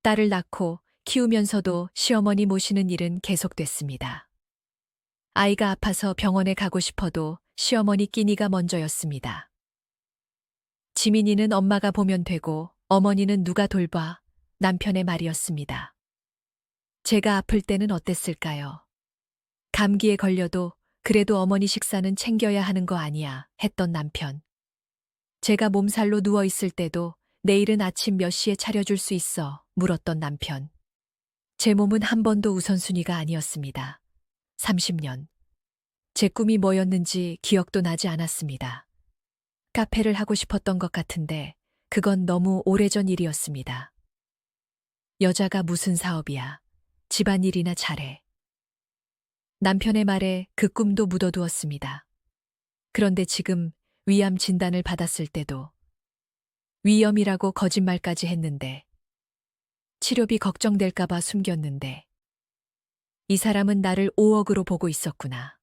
딸을 낳고 키우면서도 시어머니 모시는 일은 계속됐습니다. 아이가 아파서 병원에 가고 싶어도 시어머니 끼니가 먼저였습니다. 지민이는 엄마가 보면 되고 어머니는 누가 돌봐 남편의 말이었습니다. 제가 아플 때는 어땠을까요? 감기에 걸려도 그래도 어머니 식사는 챙겨야 하는 거 아니야 했던 남편. 제가 몸살로 누워 있을 때도 내일은 아침 몇 시에 차려줄 수 있어 물었던 남편. 제 몸은 한 번도 우선순위가 아니었습니다. 30년. 제 꿈이 뭐였는지 기억도 나지 않았습니다. 카페를 하고 싶었던 것 같은데 그건 너무 오래전 일이었습니다. 여자가 무슨 사업이야. 집안일이나 잘해. 남편의 말에 그 꿈도 묻어두었습니다. 그런데 지금 위암 진단을 받았을 때도 위염이라고 거짓말까지 했는데 치료비 걱정될까봐 숨겼는데 이 사람은 나를 5억으로 보고 있었구나.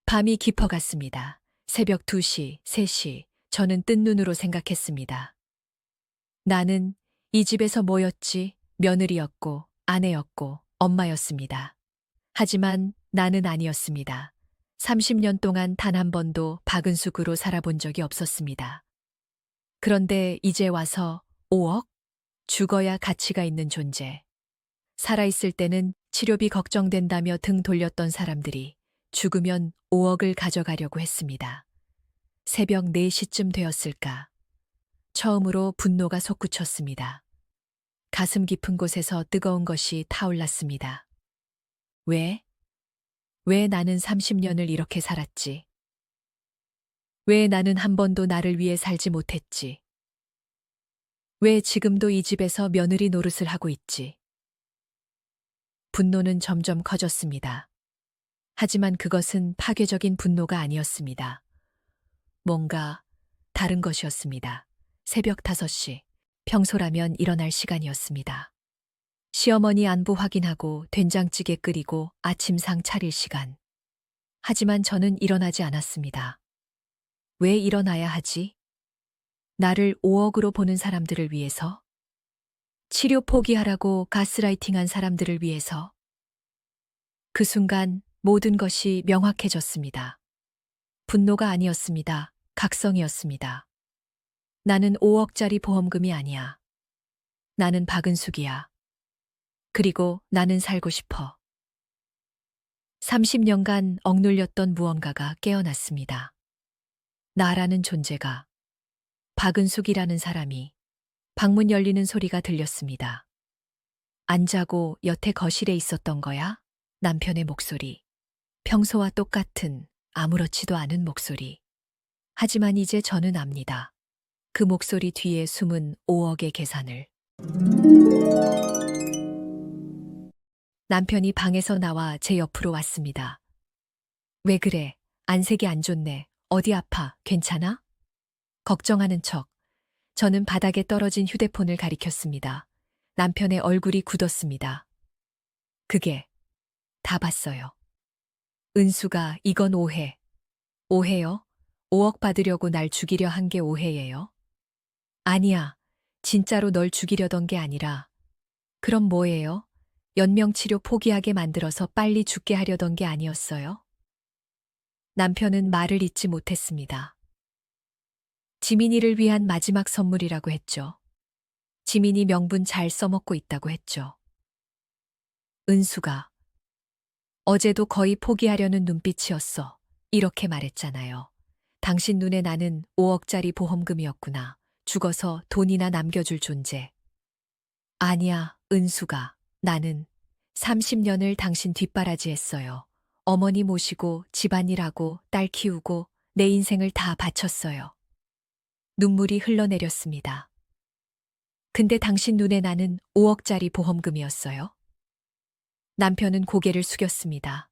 밤이 깊어갔습니다. 새벽 2시, 3시 저는 뜬 눈으로 생각했습니다. 나는 이 집에서 뭐였지? 며느리였고 아내였고 엄마였습니다. 하지만 나는 아니었습니다. 30년 동안 단 한 번도 박은숙으로 살아본 적이 없었습니다. 그런데 이제 와서 5억? 죽어야 가치가 있는 존재. 살아있을 때는 치료비 걱정된다며 등 돌렸던 사람들이 죽으면 5억을 가져가려고 했습니다. 새벽 4시쯤 되었을까. 처음으로 분노가 솟구쳤습니다. 가슴 깊은 곳에서 뜨거운 것이 타올랐습니다. 왜? 왜 나는 30년을 이렇게 살았지? 왜 나는 한 번도 나를 위해 살지 못했지? 왜 지금도 이 집에서 며느리 노릇을 하고 있지? 분노는 점점 커졌습니다. 하지만 그것은 파괴적인 분노가 아니었습니다. 뭔가 다른 것이었습니다. 새벽 5시, 평소라면 일어날 시간이었습니다. 시어머니 안부 확인하고 된장찌개 끓이고 아침상 차릴 시간. 하지만 저는 일어나지 않았습니다. 왜 일어나야 하지? 나를 5억으로 보는 사람들을 위해서? 치료 포기하라고 가스라이팅한 사람들을 위해서? 그 순간 모든 것이 명확해졌습니다. 분노가 아니었습니다. 각성이었습니다. 나는 5억짜리 보험금이 아니야. 나는 박은숙이야. 그리고 나는 살고 싶어. 30년간 억눌렸던 무언가가 깨어났습니다. 나라는 존재가, 박은숙이라는 사람이. 방문 열리는 소리가 들렸습니다. 안 자고 여태 거실에 있었던 거야? 남편의 목소리. 평소와 똑같은 아무렇지도 않은 목소리. 하지만 이제 저는 압니다. 그 목소리 뒤에 숨은 5억의 계산을. 남편이 방에서 나와 제 옆으로 왔습니다. 왜 그래? 안색이 안 좋네. 어디 아파? 괜찮아? 걱정하는 척. 저는 바닥에 떨어진 휴대폰을 가리켰습니다. 남편의 얼굴이 굳었습니다. 그게 다 봤어요. 은수가 이건 오해. 오해요? 5억 받으려고 날 죽이려 한 게 오해예요? 아니야. 진짜로 널 죽이려던 게 아니라. 그럼 뭐예요? 연명치료 포기하게 만들어서 빨리 죽게 하려던 게 아니었어요? 남편은 말을 잇지 못했습니다. 지민이를 위한 마지막 선물이라고 했죠. 지민이 명분 잘 써먹고 있다고 했죠. 은수가 어제도 거의 포기하려는 눈빛이었어. 이렇게 말했잖아요. 당신 눈에 나는 5억짜리 보험금이었구나. 죽어서 돈이나 남겨줄 존재. 아니야, 은수가. 나는 30년을 당신 뒷바라지했어요. 어머니 모시고 집안일하고 딸 키우고 내 인생을 다 바쳤어요. 눈물이 흘러내렸습니다. 근데 당신 눈에 나는 5억짜리 보험금이었어요. 남편은 고개를 숙였습니다.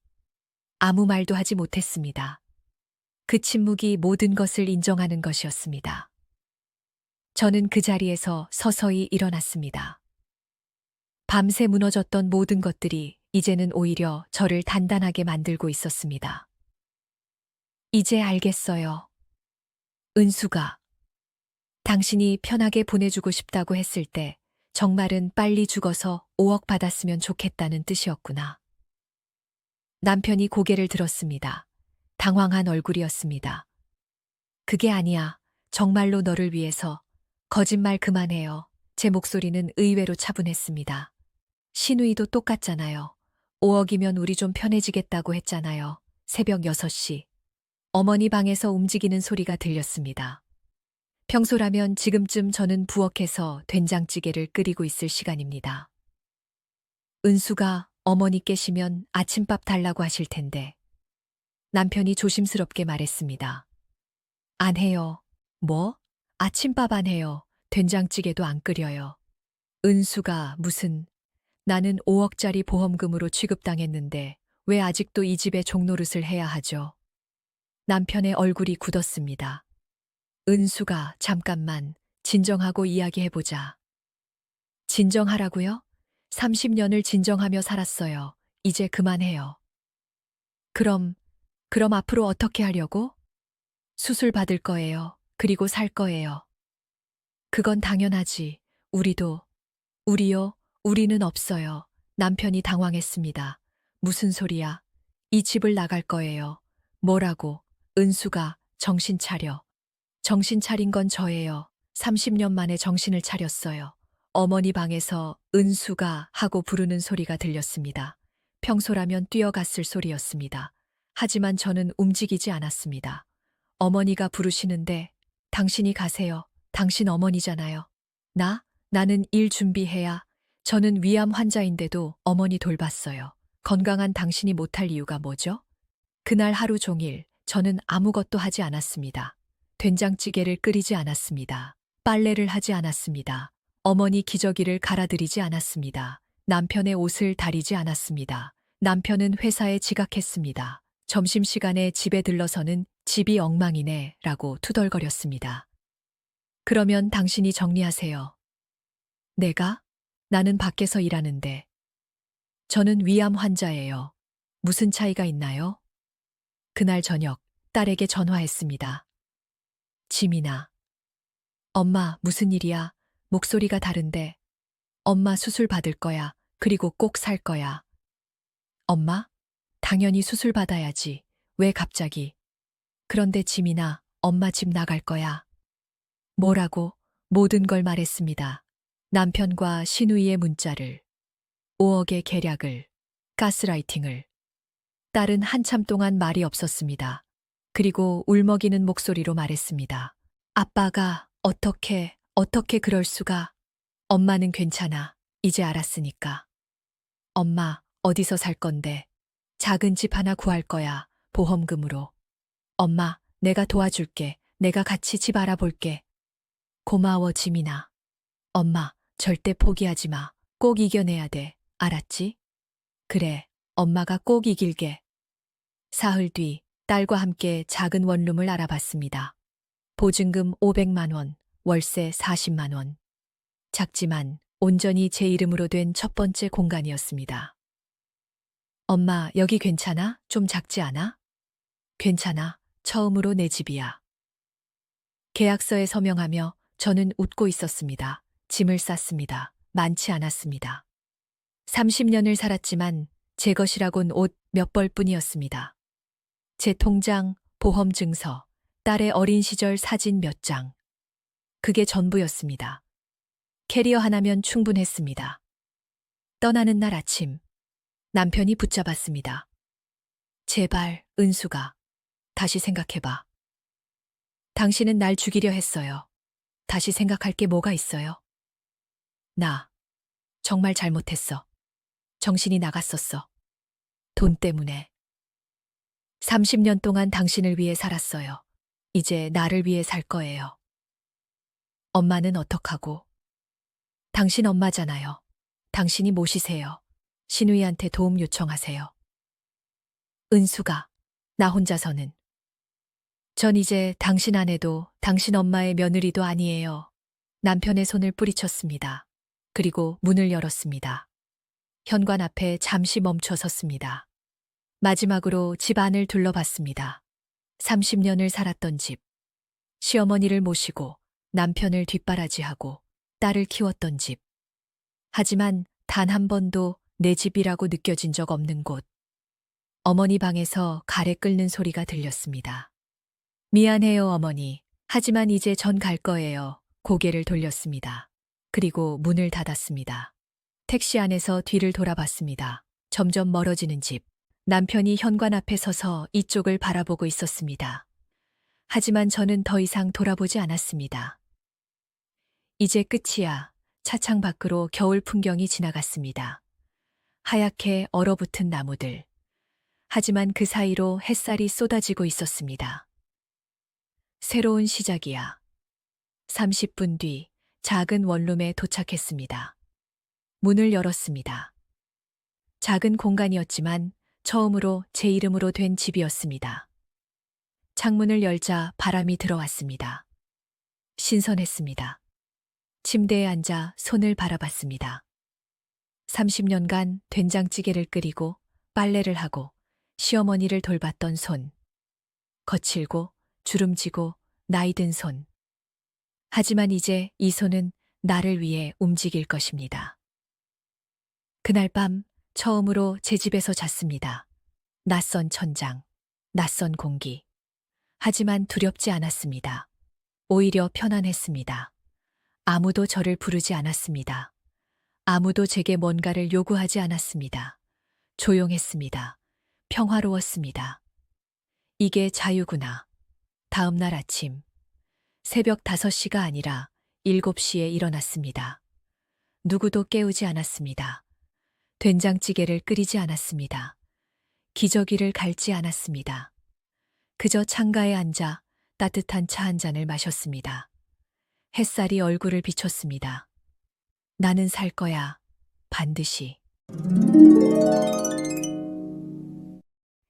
아무 말도 하지 못했습니다. 그 침묵이 모든 것을 인정하는 것이었습니다. 저는 그 자리에서 서서히 일어났습니다. 밤새 무너졌던 모든 것들이 이제는 오히려 저를 단단하게 만들고 있었습니다. 이제 알겠어요. 은수가 당신이 편하게 보내주고 싶다고 했을 때 정말은 빨리 죽어서 5억 받았으면 좋겠다는 뜻이었구나. 남편이 고개를 들었습니다. 당황한 얼굴이었습니다. 그게 아니야. 정말로 너를 위해서. 거짓말 그만해요. 제 목소리는 의외로 차분했습니다. 신우이도 똑같잖아요. 5억이면 우리 좀 편해지겠다고 했잖아요. 새벽 6시. 어머니 방에서 움직이는 소리가 들렸습니다. 평소라면 지금쯤 저는 부엌에서 된장찌개를 끓이고 있을 시간입니다. 은수가 어머니 깨시면 아침밥 달라고 하실 텐데. 남편이 조심스럽게 말했습니다. 안 해요. 뭐? 아침밥 안 해요. 된장찌개도 안 끓여요. 은수가 무슨, 나는 5억짜리 보험금으로 취급당했는데 왜 아직도 이 집에 종노릇을 해야 하죠? 남편의 얼굴이 굳었습니다. 은수가 잠깐만 진정하고 이야기해보자. 진정하라고요? 30년을 진정하며 살았어요. 이제 그만해요. 그럼 앞으로 어떻게 하려고? 수술 받을 거예요. 그리고 살 거예요. 그건 당연하지. 우리요? 우리는 없어요. 남편이 당황했습니다. 무슨 소리야? 이 집을 나갈 거예요. 뭐라고? 은수가 정신 차려. 정신 차린 건 저예요. 30년 만에 정신을 차렸어요. 어머니 방에서 은수가 하고 부르는 소리가 들렸습니다. 평소라면 뛰어갔을 소리였습니다. 하지만 저는 움직이지 않았습니다. 어머니가 부르시는데 당신이 가세요. 당신 어머니잖아요. 나는 일 준비해야. 저는 위암 환자인데도 어머니 돌봤어요. 건강한 당신이 못할 이유가 뭐죠? 그날 하루 종일 저는 아무것도 하지 않았습니다. 된장찌개를 끓이지 않았습니다. 빨래를 하지 않았습니다. 어머니 기저귀를 갈아드리지 않았습니다. 남편의 옷을 다리지 않았습니다. 남편은 회사에 지각했습니다. 점심시간에 집에 들러서는 집이 엉망이네 라고 투덜거렸습니다. 그러면 당신이 정리하세요. 내가? 나는 밖에서 일하는데. 저는 위암 환자예요. 무슨 차이가 있나요? 그날 저녁 딸에게 전화했습니다. 지민아. 엄마, 무슨 일이야? 목소리가 다른데. 엄마 수술 받을 거야. 그리고 꼭 살 거야. 엄마? 당연히 수술 받아야지. 왜 갑자기? 그런데 지민아, 엄마 집 나갈 거야. 뭐라고? 모든 걸 말했습니다. 남편과 신우이의 문자를, 5억의 계략을, 가스라이팅을. 딸은 한참 동안 말이 없었습니다. 그리고 울먹이는 목소리로 말했습니다. 아빠가 어떻게 그럴 수가. 엄마는 괜찮아. 이제 알았으니까. 엄마, 어디서 살 건데? 작은 집 하나 구할 거야. 보험금으로. 엄마, 내가 도와줄게. 내가 같이 집 알아볼게. 고마워, 지민아. 엄마, 절대 포기하지 마. 꼭 이겨내야 돼. 알았지? 그래, 엄마가 꼭 이길게. 사흘 뒤 딸과 함께 작은 원룸을 알아봤습니다. 보증금 500만 원, 월세 40만 원. 작지만 온전히 제 이름으로 된 첫 번째 공간이었습니다. 엄마, 여기 괜찮아? 좀 작지 않아? 괜찮아. 처음으로 내 집이야. 계약서에 서명하며 저는 웃고 있었습니다. 짐을 쌌습니다. 많지 않았습니다. 30년을 살았지만 제 것이라곤 옷 몇 벌뿐이었습니다. 제 통장, 보험 증서, 딸의 어린 시절 사진 몇 장. 그게 전부였습니다. 캐리어 하나면 충분했습니다. 떠나는 날 아침, 남편이 붙잡았습니다. 제발, 은수가. 다시 생각해봐. 당신은 날 죽이려 했어요. 다시 생각할 게 뭐가 있어요? 나 정말 잘못했어. 정신이 나갔었어. 돈 때문에. 30년 동안 당신을 위해 살았어요. 이제 나를 위해 살 거예요. 엄마는 어떡하고? 당신 엄마잖아요. 당신이 모시세요. 신우이한테 도움 요청하세요. 은수가, 나 혼자서는. 전 이제 당신 아내도 당신 엄마의 며느리도 아니에요. 남편의 손을 뿌리쳤습니다. 그리고 문을 열었습니다. 현관 앞에 잠시 멈춰 섰습니다. 마지막으로 집 안을 둘러봤습니다. 30년을 살았던 집. 시어머니를 모시고 남편을 뒷바라지하고 딸을 키웠던 집. 하지만 단 한 번도 내 집이라고 느껴진 적 없는 곳. 어머니 방에서 가래 끓는 소리가 들렸습니다. 미안해요, 어머니. 하지만 이제 전 갈 거예요. 고개를 돌렸습니다. 그리고 문을 닫았습니다. 택시 안에서 뒤를 돌아봤습니다. 점점 멀어지는 집. 남편이 현관 앞에 서서 이쪽을 바라보고 있었습니다. 하지만 저는 더 이상 돌아보지 않았습니다. 이제 끝이야. 차창 밖으로 겨울 풍경이 지나갔습니다. 하얗게 얼어붙은 나무들. 하지만 그 사이로 햇살이 쏟아지고 있었습니다. 새로운 시작이야. 30분 뒤 작은 원룸에 도착했습니다. 문을 열었습니다. 작은 공간이었지만 처음으로 제 이름으로 된 집이었습니다. 창문을 열자 바람이 들어왔습니다. 신선했습니다. 침대에 앉아 손을 바라봤습니다. 30년간 된장찌개를 끓이고 빨래를 하고 시어머니를 돌봤던 손. 거칠고 주름지고 나이든 손. 하지만 이제 이 손은 나를 위해 움직일 것입니다. 그날 밤 처음으로 제 집에서 잤습니다. 낯선 천장, 낯선 공기. 하지만 두렵지 않았습니다. 오히려 편안했습니다. 아무도 저를 부르지 않았습니다. 아무도 제게 뭔가를 요구하지 않았습니다. 조용했습니다. 평화로웠습니다. 이게 자유구나. 다음 날 아침, 새벽 5시가 아니라 7시에 일어났습니다. 누구도 깨우지 않았습니다. 된장찌개를 끓이지 않았습니다. 기저귀를 갈지 않았습니다. 그저 창가에 앉아 따뜻한 차 한 잔을 마셨습니다. 햇살이 얼굴을 비췄습니다. 나는 살 거야. 반드시.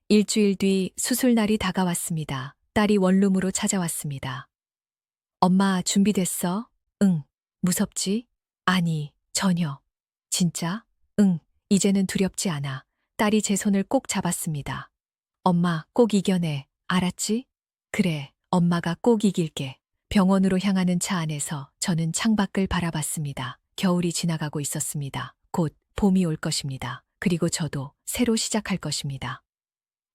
일주일 뒤 수술날이 다가왔습니다. 딸이 원룸으로 찾아왔습니다. 엄마, 준비됐어? 응. 무섭지? 아니, 전혀. 진짜? 응. 이제는 두렵지 않아. 딸이 제 손을 꼭 잡았습니다. 엄마, 꼭 이겨내. 알았지? 그래, 엄마가 꼭 이길게. 병원으로 향하는 차 안에서 저는 창밖을 바라봤습니다. 겨울이 지나가고 있었습니다. 곧 봄이 올 것입니다. 그리고 저도 새로 시작할 것입니다.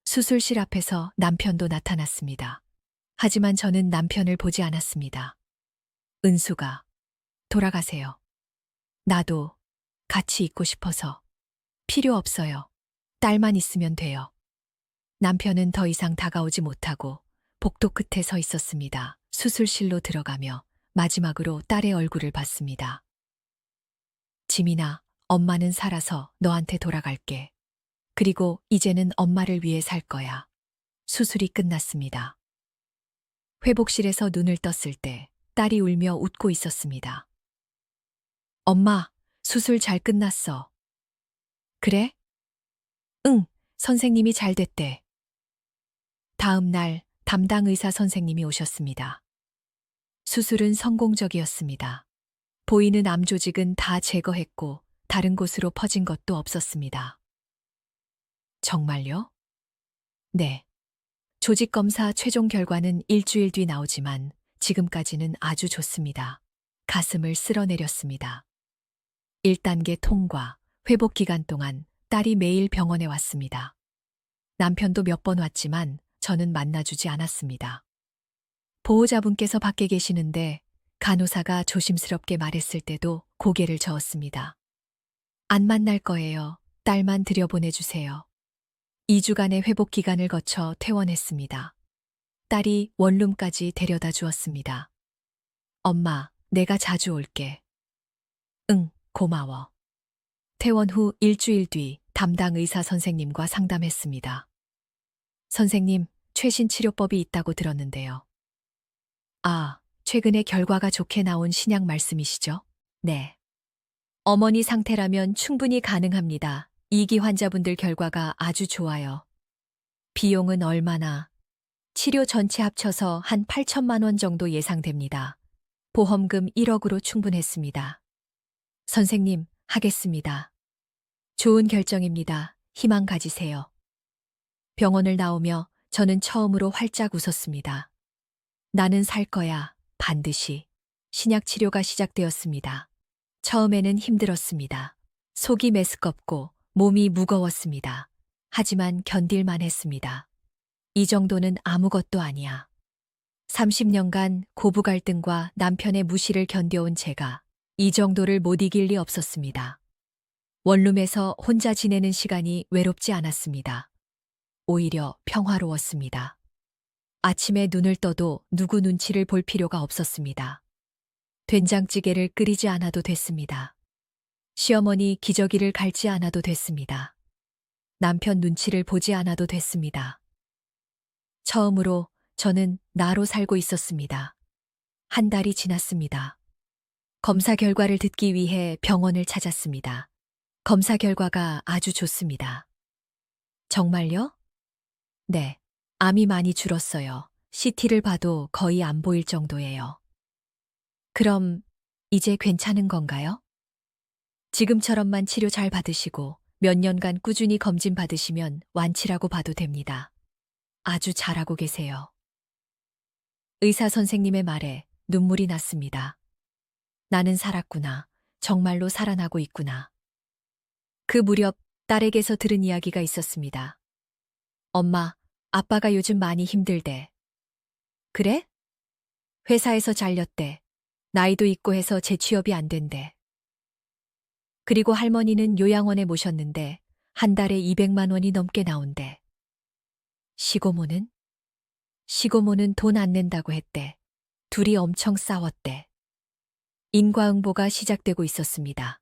수술실 앞에서 남편도 나타났습니다. 하지만 저는 남편을 보지 않았습니다. 은수가, 돌아가세요. 나도 같이 있고 싶어서. 필요 없어요. 딸만 있으면 돼요. 남편은 더 이상 다가오지 못하고 복도 끝에 서 있었습니다. 수술실로 들어가며 마지막으로 딸의 얼굴을 봤습니다. 지민아, 엄마는 살아서 너한테 돌아갈게. 그리고 이제는 엄마를 위해 살 거야. 수술이 끝났습니다. 회복실에서 눈을 떴을 때 딸이 울며 웃고 있었습니다. 엄마, 수술 잘 끝났어. 그래? 응, 선생님이 잘 됐대. 다음 날 담당 의사 선생님이 오셨습니다. 수술은 성공적이었습니다. 보이는 암 조직은 다 제거했고 다른 곳으로 퍼진 것도 없었습니다. 정말요? 네. 조직 검사 최종 결과는 일주일 뒤 나오지만 지금까지는 아주 좋습니다. 가슴을 쓸어내렸습니다. 1단계 통과, 회복 기간 동안 딸이 매일 병원에 왔습니다. 남편도 몇 번 왔지만 저는 만나주지 않았습니다. 보호자분께서 밖에 계시는데 간호사가 조심스럽게 말했을 때도 고개를 저었습니다. 안 만날 거예요. 딸만 들여보내주세요. 2주간의 회복 기간을 거쳐 퇴원했습니다. 딸이 원룸까지 데려다 주었습니다. 엄마, 내가 자주 올게. 응, 고마워. 퇴원 후 일주일 뒤 담당 의사 선생님과 상담했습니다. 선생님, 최신 치료법이 있다고 들었는데요. 아, 최근에 결과가 좋게 나온 신약 말씀이시죠? 네. 어머니 상태라면 충분히 가능합니다. 2기 환자분들 결과가 아주 좋아요. 비용은 얼마나? 치료 전체 합쳐서 한 8천만 원 정도 예상됩니다. 보험금 1억으로 충분했습니다. 선생님, 하겠습니다. 좋은 결정입니다. 희망 가지세요. 병원을 나오며 저는 처음으로 활짝 웃었습니다. 나는 살 거야, 반드시. 신약 치료가 시작되었습니다. 처음에는 힘들었습니다. 속이 메스껍고 몸이 무거웠습니다. 하지만 견딜만 했습니다. 이 정도는 아무것도 아니야. 30년간 고부 갈등과 남편의 무시를 견뎌온 제가 이 정도를 못 이길 리 없었습니다. 원룸에서 혼자 지내는 시간이 외롭지 않았습니다. 오히려 평화로웠습니다. 아침에 눈을 떠도 누구 눈치를 볼 필요가 없었습니다. 된장찌개를 끓이지 않아도 됐습니다. 시어머니 기저귀를 갈지 않아도 됐습니다. 남편 눈치를 보지 않아도 됐습니다. 처음으로 저는 나로 살고 있었습니다. 한 달이 지났습니다. 검사 결과를 듣기 위해 병원을 찾았습니다. 검사 결과가 아주 좋습니다. 정말요? 네. 암이 많이 줄었어요. CT를 봐도 거의 안 보일 정도예요. 그럼 이제 괜찮은 건가요? 지금처럼만 치료 잘 받으시고 몇 년간 꾸준히 검진 받으시면 완치라고 봐도 됩니다. 아주 잘하고 계세요. 의사 선생님의 말에 눈물이 났습니다. 나는 살았구나. 정말로 살아나고 있구나. 그 무렵 딸에게서 들은 이야기가 있었습니다. 엄마, 아빠가 요즘 많이 힘들대. 그래? 회사에서 잘렸대. 나이도 있고 해서 재취업이 안 된대. 그리고 할머니는 요양원에 모셨는데 한 달에 200만 원이 넘게 나온대. 시고모는? 시고모는 돈 안 낸다고 했대. 둘이 엄청 싸웠대. 인과응보가 시작되고 있었습니다.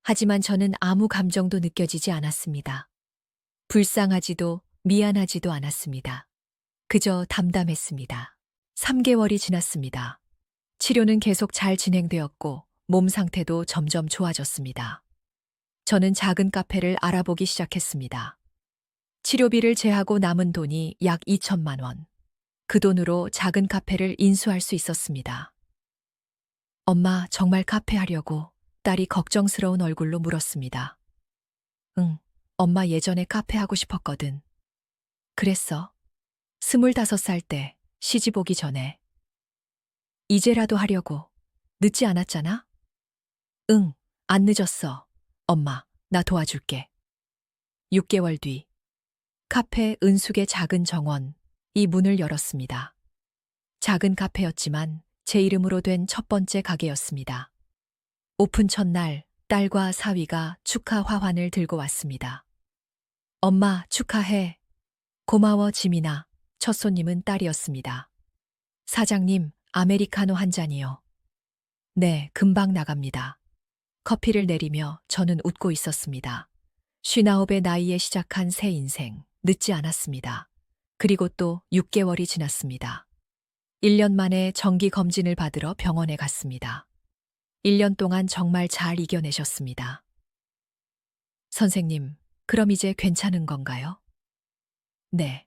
하지만 저는 아무 감정도 느껴지지 않았습니다. 불쌍하지도 미안하지도 않았습니다. 그저 담담했습니다. 3개월이 지났습니다. 치료는 계속 잘 진행되었고 몸 상태도 점점 좋아졌습니다. 저는 작은 카페를 알아보기 시작했습니다. 치료비를 제하고 남은 돈이 약 2천만 원. 그 돈으로 작은 카페를 인수할 수 있었습니다. 엄마, 정말 카페 하려고? 딸이 걱정스러운 얼굴로 물었습니다. 응, 엄마 예전에 카페 하고 싶었거든. 그랬어. 25살 때, 시집 오기 전에. 이제라도 하려고. 늦지 않았잖아? 응, 안 늦었어. 엄마, 나 도와줄게. 6개월 뒤, 카페 은숙의 작은 정원이 문을 열었습니다. 작은 카페였지만 제 이름으로 된 첫 번째 가게였습니다. 오픈 첫날, 딸과 사위가 축하 화환을 들고 왔습니다. 엄마, 축하해. 고마워, 지민아. 첫 손님은 딸이었습니다. 사장님, 아메리카노 한 잔이요. 네, 금방 나갑니다. 커피를 내리며 저는 웃고 있었습니다. 59의 나이에 시작한 새 인생, 늦지 않았습니다. 그리고 또 6개월이 지났습니다. 1년 만에 정기 검진을 받으러 병원에 갔습니다. 1년 동안 정말 잘 이겨내셨습니다. 선생님, 그럼 이제 괜찮은 건가요? 네.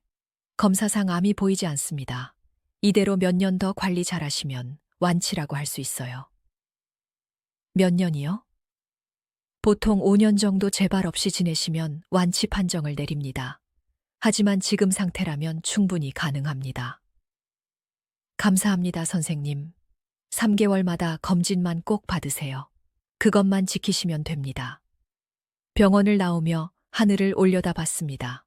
검사상 암이 보이지 않습니다. 이대로 몇 년 더 관리 잘하시면 완치라고 할 수 있어요. 몇 년이요? 보통 5년 정도 재발 없이 지내시면 완치 판정을 내립니다. 하지만 지금 상태라면 충분히 가능합니다. 감사합니다, 선생님. 3개월마다 검진만 꼭 받으세요. 그것만 지키시면 됩니다. 병원을 나오며 하늘을 올려다봤습니다.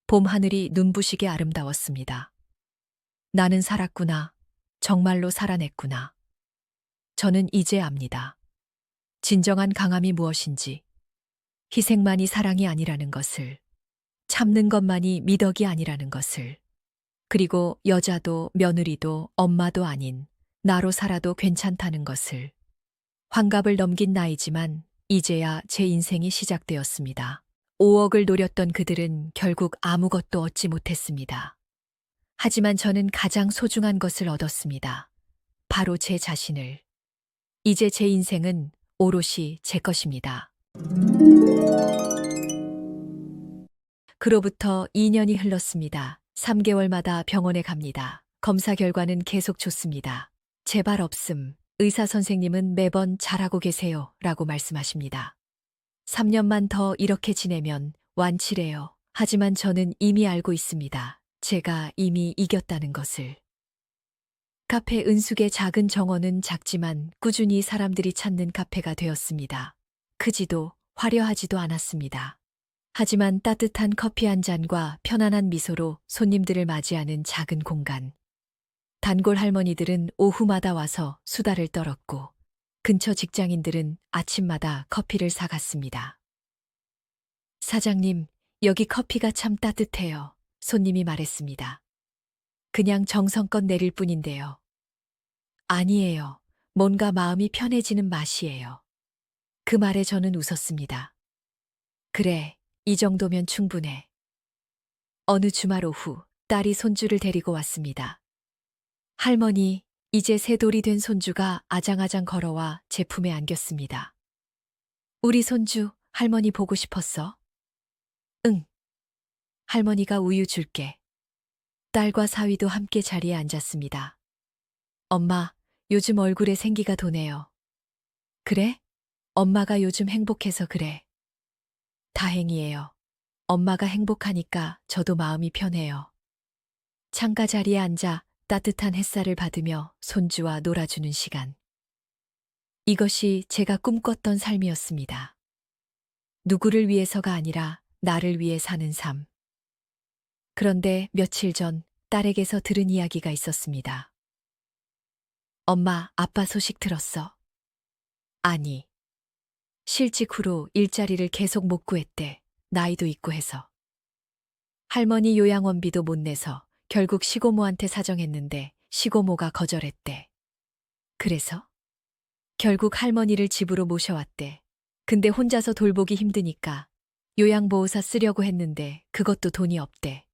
봄 하늘이 눈부시게 아름다웠습니다. 나는 살았구나. 정말로 살아냈구나. 저는 이제 압니다. 진정한 강함이 무엇인지, 희생만이 사랑이 아니라는 것을, 참는 것만이 미덕이 아니라는 것을, 그리고 여자도 며느리도 엄마도 아닌 나로 살아도 괜찮다는 것을. 환갑을 넘긴 나이지만 이제야 제 인생이 시작되었습니다. 5억을 노렸던 그들은 결국 아무것도 얻지 못했습니다. 하지만 저는 가장 소중한 것을 얻었습니다. 바로 제 자신을. 이제 제 인생은 오롯이 제 것입니다. 그로부터 2년이 흘렀습니다. 3개월마다 병원에 갑니다. 검사 결과는 계속 좋습니다. 재발 없음. 의사 선생님은 매번 잘하고 계세요 라고 말씀하십니다. 3년만 더 이렇게 지내면 완치래요. 하지만 저는 이미 알고 있습니다. 제가 이미 이겼다는 것을. 카페 은숙의 작은 정원은 작지만 꾸준히 사람들이 찾는 카페가 되었습니다. 크지도 화려하지도 않았습니다. 하지만 따뜻한 커피 한 잔과 편안한 미소로 손님들을 맞이하는 작은 공간. 단골 할머니들은 오후마다 와서 수다를 떨었고 근처 직장인들은 아침마다 커피를 사갔습니다. 사장님, 여기 커피가 참 따뜻해요. 손님이 말했습니다. 그냥 정성껏 내릴 뿐인데요. 아니에요. 뭔가 마음이 편해지는 맛이에요. 그 말에 저는 웃었습니다. 그래, 이 정도면 충분해. 어느 주말 오후 딸이 손주를 데리고 왔습니다. 할머니, 이제 세 돌이 된 손주가 아장아장 걸어와 제 품에 안겼습니다. 우리 손주, 할머니 보고 싶었어? 응. 할머니가 우유 줄게. 딸과 사위도 함께 자리에 앉았습니다. 엄마, 요즘 얼굴에 생기가 도네요. 그래? 엄마가 요즘 행복해서 그래. 다행이에요. 엄마가 행복하니까 저도 마음이 편해요. 창가 자리에 앉아 따뜻한 햇살을 받으며 손주와 놀아주는 시간. 이것이 제가 꿈꿨던 삶이었습니다. 누구를 위해서가 아니라 나를 위해 사는 삶. 그런데 며칠 전 딸에게서 들은 이야기가 있었습니다. 엄마, 아빠 소식 들었어? 아니. 실직 후로 일자리를 계속 못 구했대. 나이도 있고 해서. 할머니 요양원비도 못 내서 결국 시고모한테 사정했는데 시고모가 거절했대. 그래서? 결국 할머니를 집으로 모셔왔대. 근데 혼자서 돌보기 힘드니까 요양보호사 쓰려고 했는데 그것도 돈이 없대.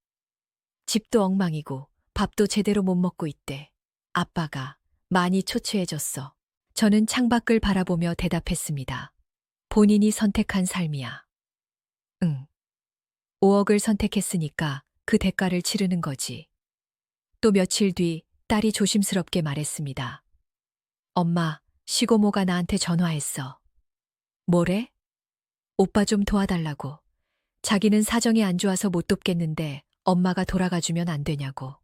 집도 엉망이고 밥도 제대로 못 먹고 있대. 아빠가 많이 초췌해졌어. 저는 창밖을 바라보며 대답했습니다. 본인이 선택한 삶이야. 응. 5억을 선택했으니까 그 대가를 치르는 거지. 또 며칠 뒤 딸이 조심스럽게 말했습니다. 엄마, 시고모가 나한테 전화했어. 뭐래? 오빠 좀 도와달라고. 자기는 사정이 안 좋아서 못 돕겠는데 엄마가 돌아가주면 안 되냐고.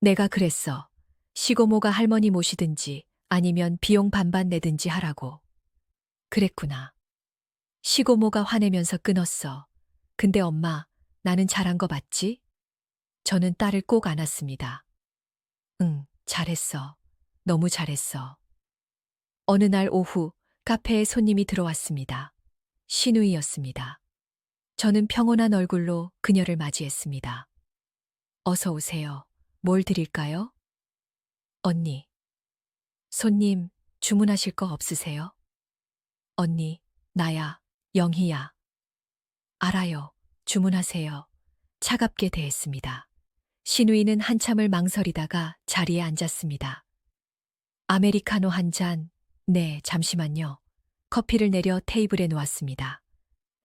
내가 그랬어. 시고모가 할머니 모시든지 아니면 비용 반반 내든지 하라고. 그랬구나. 시고모가 화내면서 끊었어. 근데 엄마, 나는 잘한 거 맞지? 저는 딸을 꼭 안았습니다. 응, 잘했어. 너무 잘했어. 어느 날 오후 카페에 손님이 들어왔습니다. 신우이였습니다. 저는 평온한 얼굴로 그녀를 맞이했습니다. 어서 오세요. 뭘 드릴까요? 언니. 손님, 주문하실 거 없으세요? 언니, 나야, 영희야. 알아요. 주문하세요. 차갑게 대했습니다. 신우이는 한참을 망설이다가 자리에 앉았습니다. 아메리카노 한 잔. 네, 잠시만요. 커피를 내려 테이블에 놓았습니다.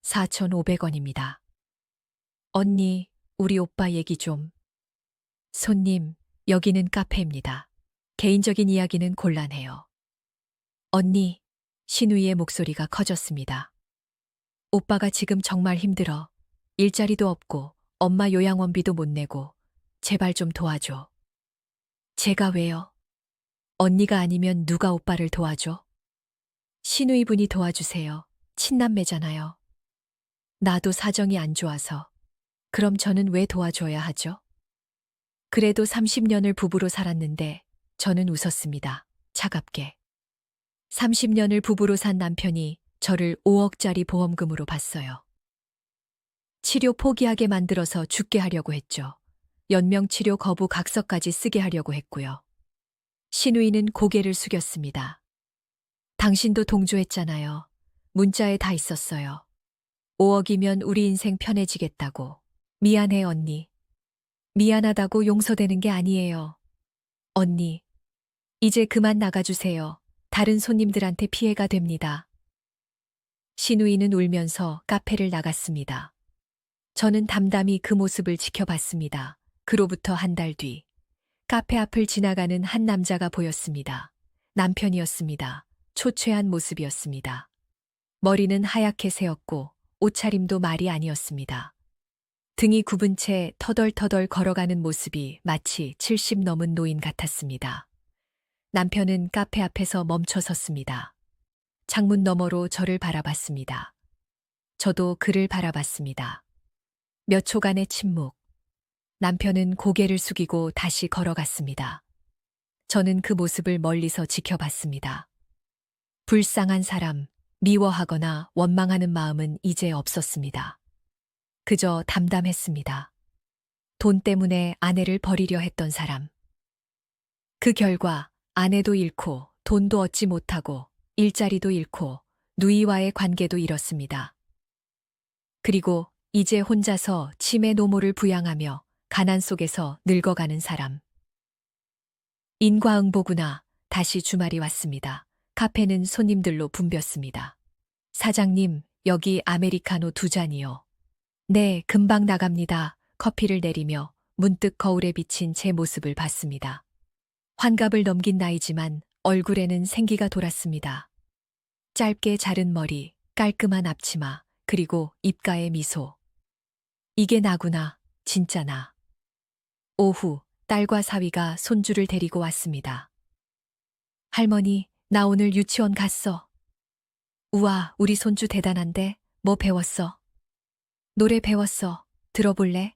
4,500원입니다. 언니, 우리 오빠 얘기 좀. 손님, 여기는 카페입니다. 개인적인 이야기는 곤란해요. 언니, 신우이의 목소리가 커졌습니다. 오빠가 지금 정말 힘들어. 일자리도 없고 엄마 요양원비도 못 내고 제발 좀 도와줘. 제가 왜요? 언니가 아니면 누가 오빠를 도와줘? 신우이분이 도와주세요. 친남매잖아요. 나도 사정이 안 좋아서. 그럼 저는 왜 도와줘야 하죠? 그래도 30년을 부부로 살았는데 저는 웃었습니다. 차갑게. 30년을 부부로 산 남편이 저를 5억짜리 보험금으로 봤어요. 치료 포기하게 만들어서 죽게 하려고 했죠. 연명치료 거부 각서까지 쓰게 하려고 했고요. 신우이는 고개를 숙였습니다. 당신도 동조했잖아요. 문자에 다 있었어요. 5억이면 우리 인생 편해지겠다고. 미안해, 언니. 미안하다고 용서되는 게 아니에요. 언니, 이제 그만 나가주세요. 다른 손님들한테 피해가 됩니다. 신우이는 울면서 카페를 나갔습니다. 저는 담담히 그 모습을 지켜봤습니다. 그로부터 한 달 뒤, 카페 앞을 지나가는 한 남자가 보였습니다. 남편이었습니다. 초췌한 모습이었습니다. 머리는 하얗게 새었고 옷차림도 말이 아니었습니다. 등이 굽은 채 터덜터덜 걸어가는 모습이 마치 70 넘은 노인 같았습니다. 남편은 카페 앞에서 멈춰 섰습니다. 창문 너머로 저를 바라봤습니다. 저도 그를 바라봤습니다. 몇 초간의 침묵. 남편은 고개를 숙이고 다시 걸어갔습니다. 저는 그 모습을 멀리서 지켜봤습니다. 불쌍한 사람, 미워하거나 원망하는 마음은 이제 없었습니다. 그저 담담했습니다. 돈 때문에 아내를 버리려 했던 사람. 그 결과 아내도 잃고 돈도 얻지 못하고 일자리도 잃고 누이와의 관계도 잃었습니다. 그리고 이제 혼자서 치매 노모를 부양하며 가난 속에서 늙어가는 사람. 인과응보구나. 다시 주말이 왔습니다. 카페는 손님들로 붐볐습니다. 사장님, 여기 아메리카노 2잔이요. 네, 금방 나갑니다. 커피를 내리며 문득 거울에 비친 제 모습을 봤습니다. 환갑을 넘긴 나이지만 얼굴에는 생기가 돌았습니다. 짧게 자른 머리, 깔끔한 앞치마, 그리고 입가에 미소. 이게 나구나, 진짜 나. 오후, 딸과 사위가 손주를 데리고 왔습니다. 할머니, 나 오늘 유치원 갔어. 우와, 우리 손주 대단한데? 뭐 배웠어? 노래 배웠어. 들어볼래?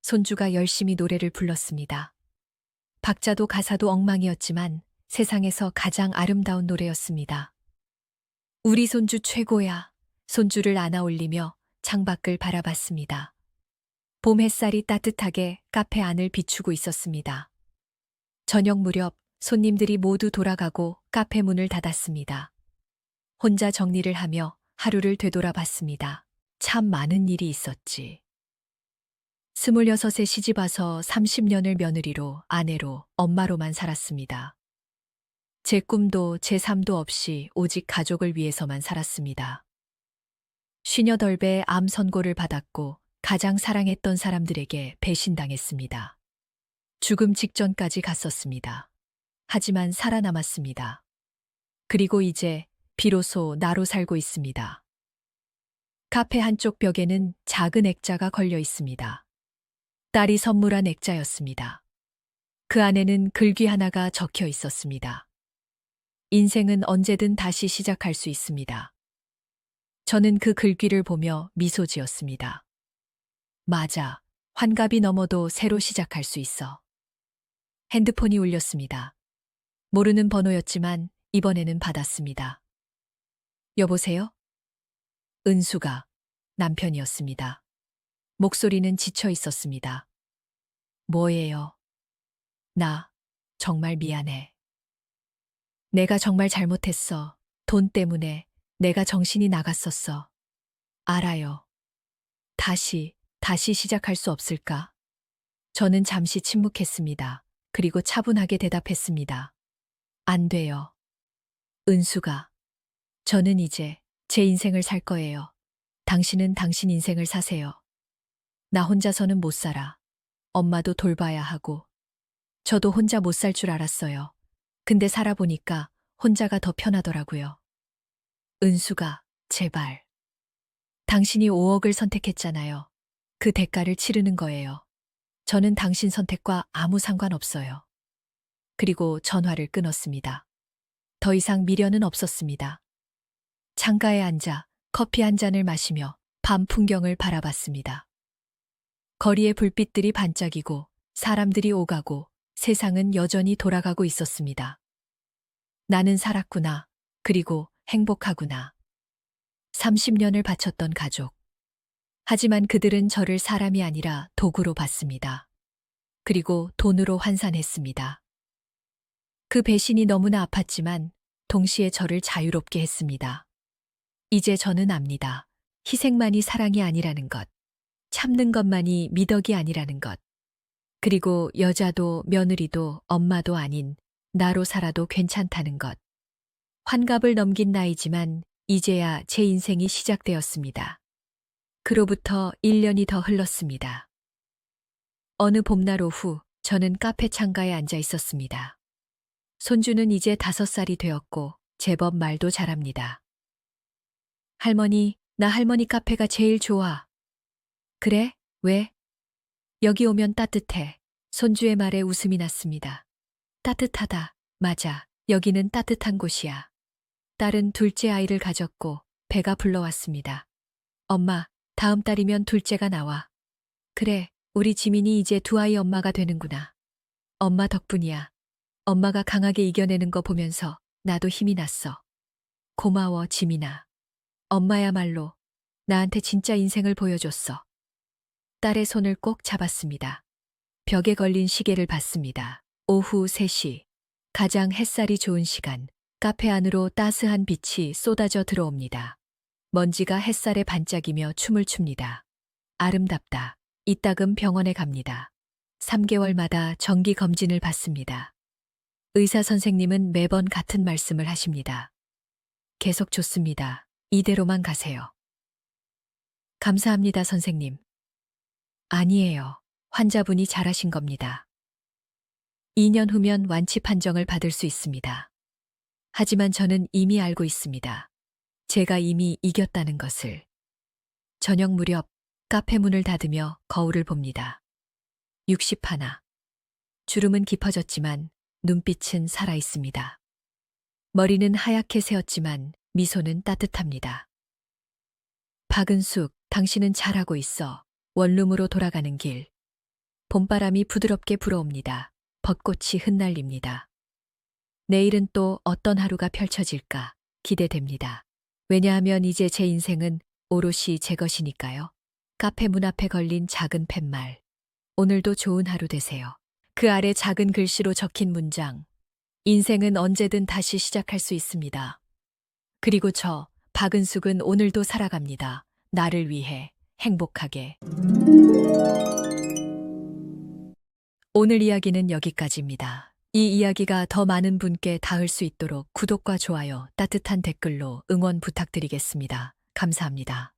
손주가 열심히 노래를 불렀습니다. 박자도 가사도 엉망이었지만 세상에서 가장 아름다운 노래였습니다. 우리 손주 최고야. 손주를 안아 올리며 창밖을 바라봤습니다. 봄 햇살이 따뜻하게 카페 안을 비추고 있었습니다. 저녁 무렵 손님들이 모두 돌아가고 카페 문을 닫았습니다. 혼자 정리를 하며 하루를 되돌아봤습니다. 참 많은 일이 있었지. 26에 시집와서 30년을 며느리로, 아내로, 엄마로만 살았습니다. 제 꿈도 제 삶도 없이 오직 가족을 위해서만 살았습니다. 58배 암 선고를 받았고 가장 사랑했던 사람들에게 배신당했습니다. 죽음 직전까지 갔었습니다. 하지만 살아남았습니다. 그리고 이제 비로소 나로 살고 있습니다. 카페 한쪽 벽에는 작은 액자가 걸려 있습니다. 딸이 선물한 액자였습니다. 그 안에는 글귀 하나가 적혀 있었습니다. 인생은 언제든 다시 시작할 수 있습니다. 저는 그 글귀를 보며 미소 지었습니다. 맞아. 환갑이 넘어도 새로 시작할 수 있어. 핸드폰이 울렸습니다. 모르는 번호였지만 이번에는 받았습니다. 여보세요? 은수가 남편이었습니다. 목소리는 지쳐 있었습니다. 뭐예요? 나 정말 미안해. 내가 정말 잘못했어. 돈 때문에 내가 정신이 나갔었어. 알아요. 다시 시작할 수 없을까? 저는 잠시 침묵했습니다. 그리고 차분하게 대답했습니다. 안 돼요. 은수가, 저는 이제 제 인생을 살 거예요. 당신은 당신 인생을 사세요. 나 혼자서는 못 살아. 엄마도 돌봐야 하고. 저도 혼자 못 살 줄 알았어요. 근데 살아보니까 혼자가 더 편하더라고요. 은수가, 제발. 당신이 5억을 선택했잖아요. 그 대가를 치르는 거예요. 저는 당신 선택과 아무 상관없어요. 그리고 전화를 끊었습니다. 더 이상 미련은 없었습니다. 창가에 앉아 커피 한 잔을 마시며 밤 풍경을 바라봤습니다. 거리의 불빛들이 반짝이고 사람들이 오가고 세상은 여전히 돌아가고 있었습니다. 나는 살았구나. 그리고 행복하구나. 30년을 바쳤던 가족. 하지만 그들은 저를 사람이 아니라 도구로 봤습니다. 그리고 돈으로 환산했습니다. 그 배신이 너무나 아팠지만 동시에 저를 자유롭게 했습니다. 이제 저는 압니다. 희생만이 사랑이 아니라는 것, 참는 것만이 미덕이 아니라는 것, 그리고 여자도 며느리도 엄마도 아닌 나로 살아도 괜찮다는 것. 환갑을 넘긴 나이지만 이제야 제 인생이 시작되었습니다. 그로부터 1년이 더 흘렀습니다. 어느 봄날 오후 저는 카페 창가에 앉아 있었습니다. 손주는 이제 5살이 되었고 제법 말도 잘합니다. 할머니, 나 할머니 카페가 제일 좋아. 그래? 왜? 여기 오면 따뜻해. 손주의 말에 웃음이 났습니다. 따뜻하다. 맞아. 여기는 따뜻한 곳이야. 딸은 둘째 아이를 가졌고 배가 불러왔습니다. 엄마, 다음 달이면 둘째가 나와. 그래, 우리 지민이 이제 두 아이 엄마가 되는구나. 엄마 덕분이야. 엄마가 강하게 이겨내는 거 보면서 나도 힘이 났어. 고마워, 지민아. 엄마야말로 나한테 진짜 인생을 보여줬어. 딸의 손을 꼭 잡았습니다. 벽에 걸린 시계를 봤습니다. 오후 3시. 가장 햇살이 좋은 시간. 카페 안으로 따스한 빛이 쏟아져 들어옵니다. 먼지가 햇살에 반짝이며 춤을 춥니다. 아름답다. 이따금 병원에 갑니다. 3개월마다 정기 검진을 받습니다. 의사 선생님은 매번 같은 말씀을 하십니다. 계속 좋습니다. 이대로만 가세요. 감사합니다, 선생님. 아니에요. 환자분이 잘하신 겁니다. 2년 후면 완치 판정을 받을 수 있습니다. 하지만 저는 이미 알고 있습니다. 제가 이미 이겼다는 것을. 저녁 무렵 카페 문을 닫으며 거울을 봅니다. 61. 주름은 깊어졌지만 눈빛은 살아 있습니다. 머리는 하얗게 새었지만 미소는 따뜻합니다. 박은숙, 당신은 잘하고 있어. 원룸으로 돌아가는 길. 봄바람이 부드럽게 불어옵니다. 벚꽃이 흩날립니다. 내일은 또 어떤 하루가 펼쳐질까 기대됩니다. 왜냐하면 이제 제 인생은 오롯이 제 것이니까요. 카페 문 앞에 걸린 작은 팻말. 오늘도 좋은 하루 되세요. 그 아래 작은 글씨로 적힌 문장. 인생은 언제든 다시 시작할 수 있습니다. 그리고 저, 박은숙은 오늘도 살아갑니다. 나를 위해 행복하게. 오늘 이야기는 여기까지입니다. 이 이야기가 더 많은 분께 닿을 수 있도록 구독과 좋아요, 따뜻한 댓글로 응원 부탁드리겠습니다. 감사합니다.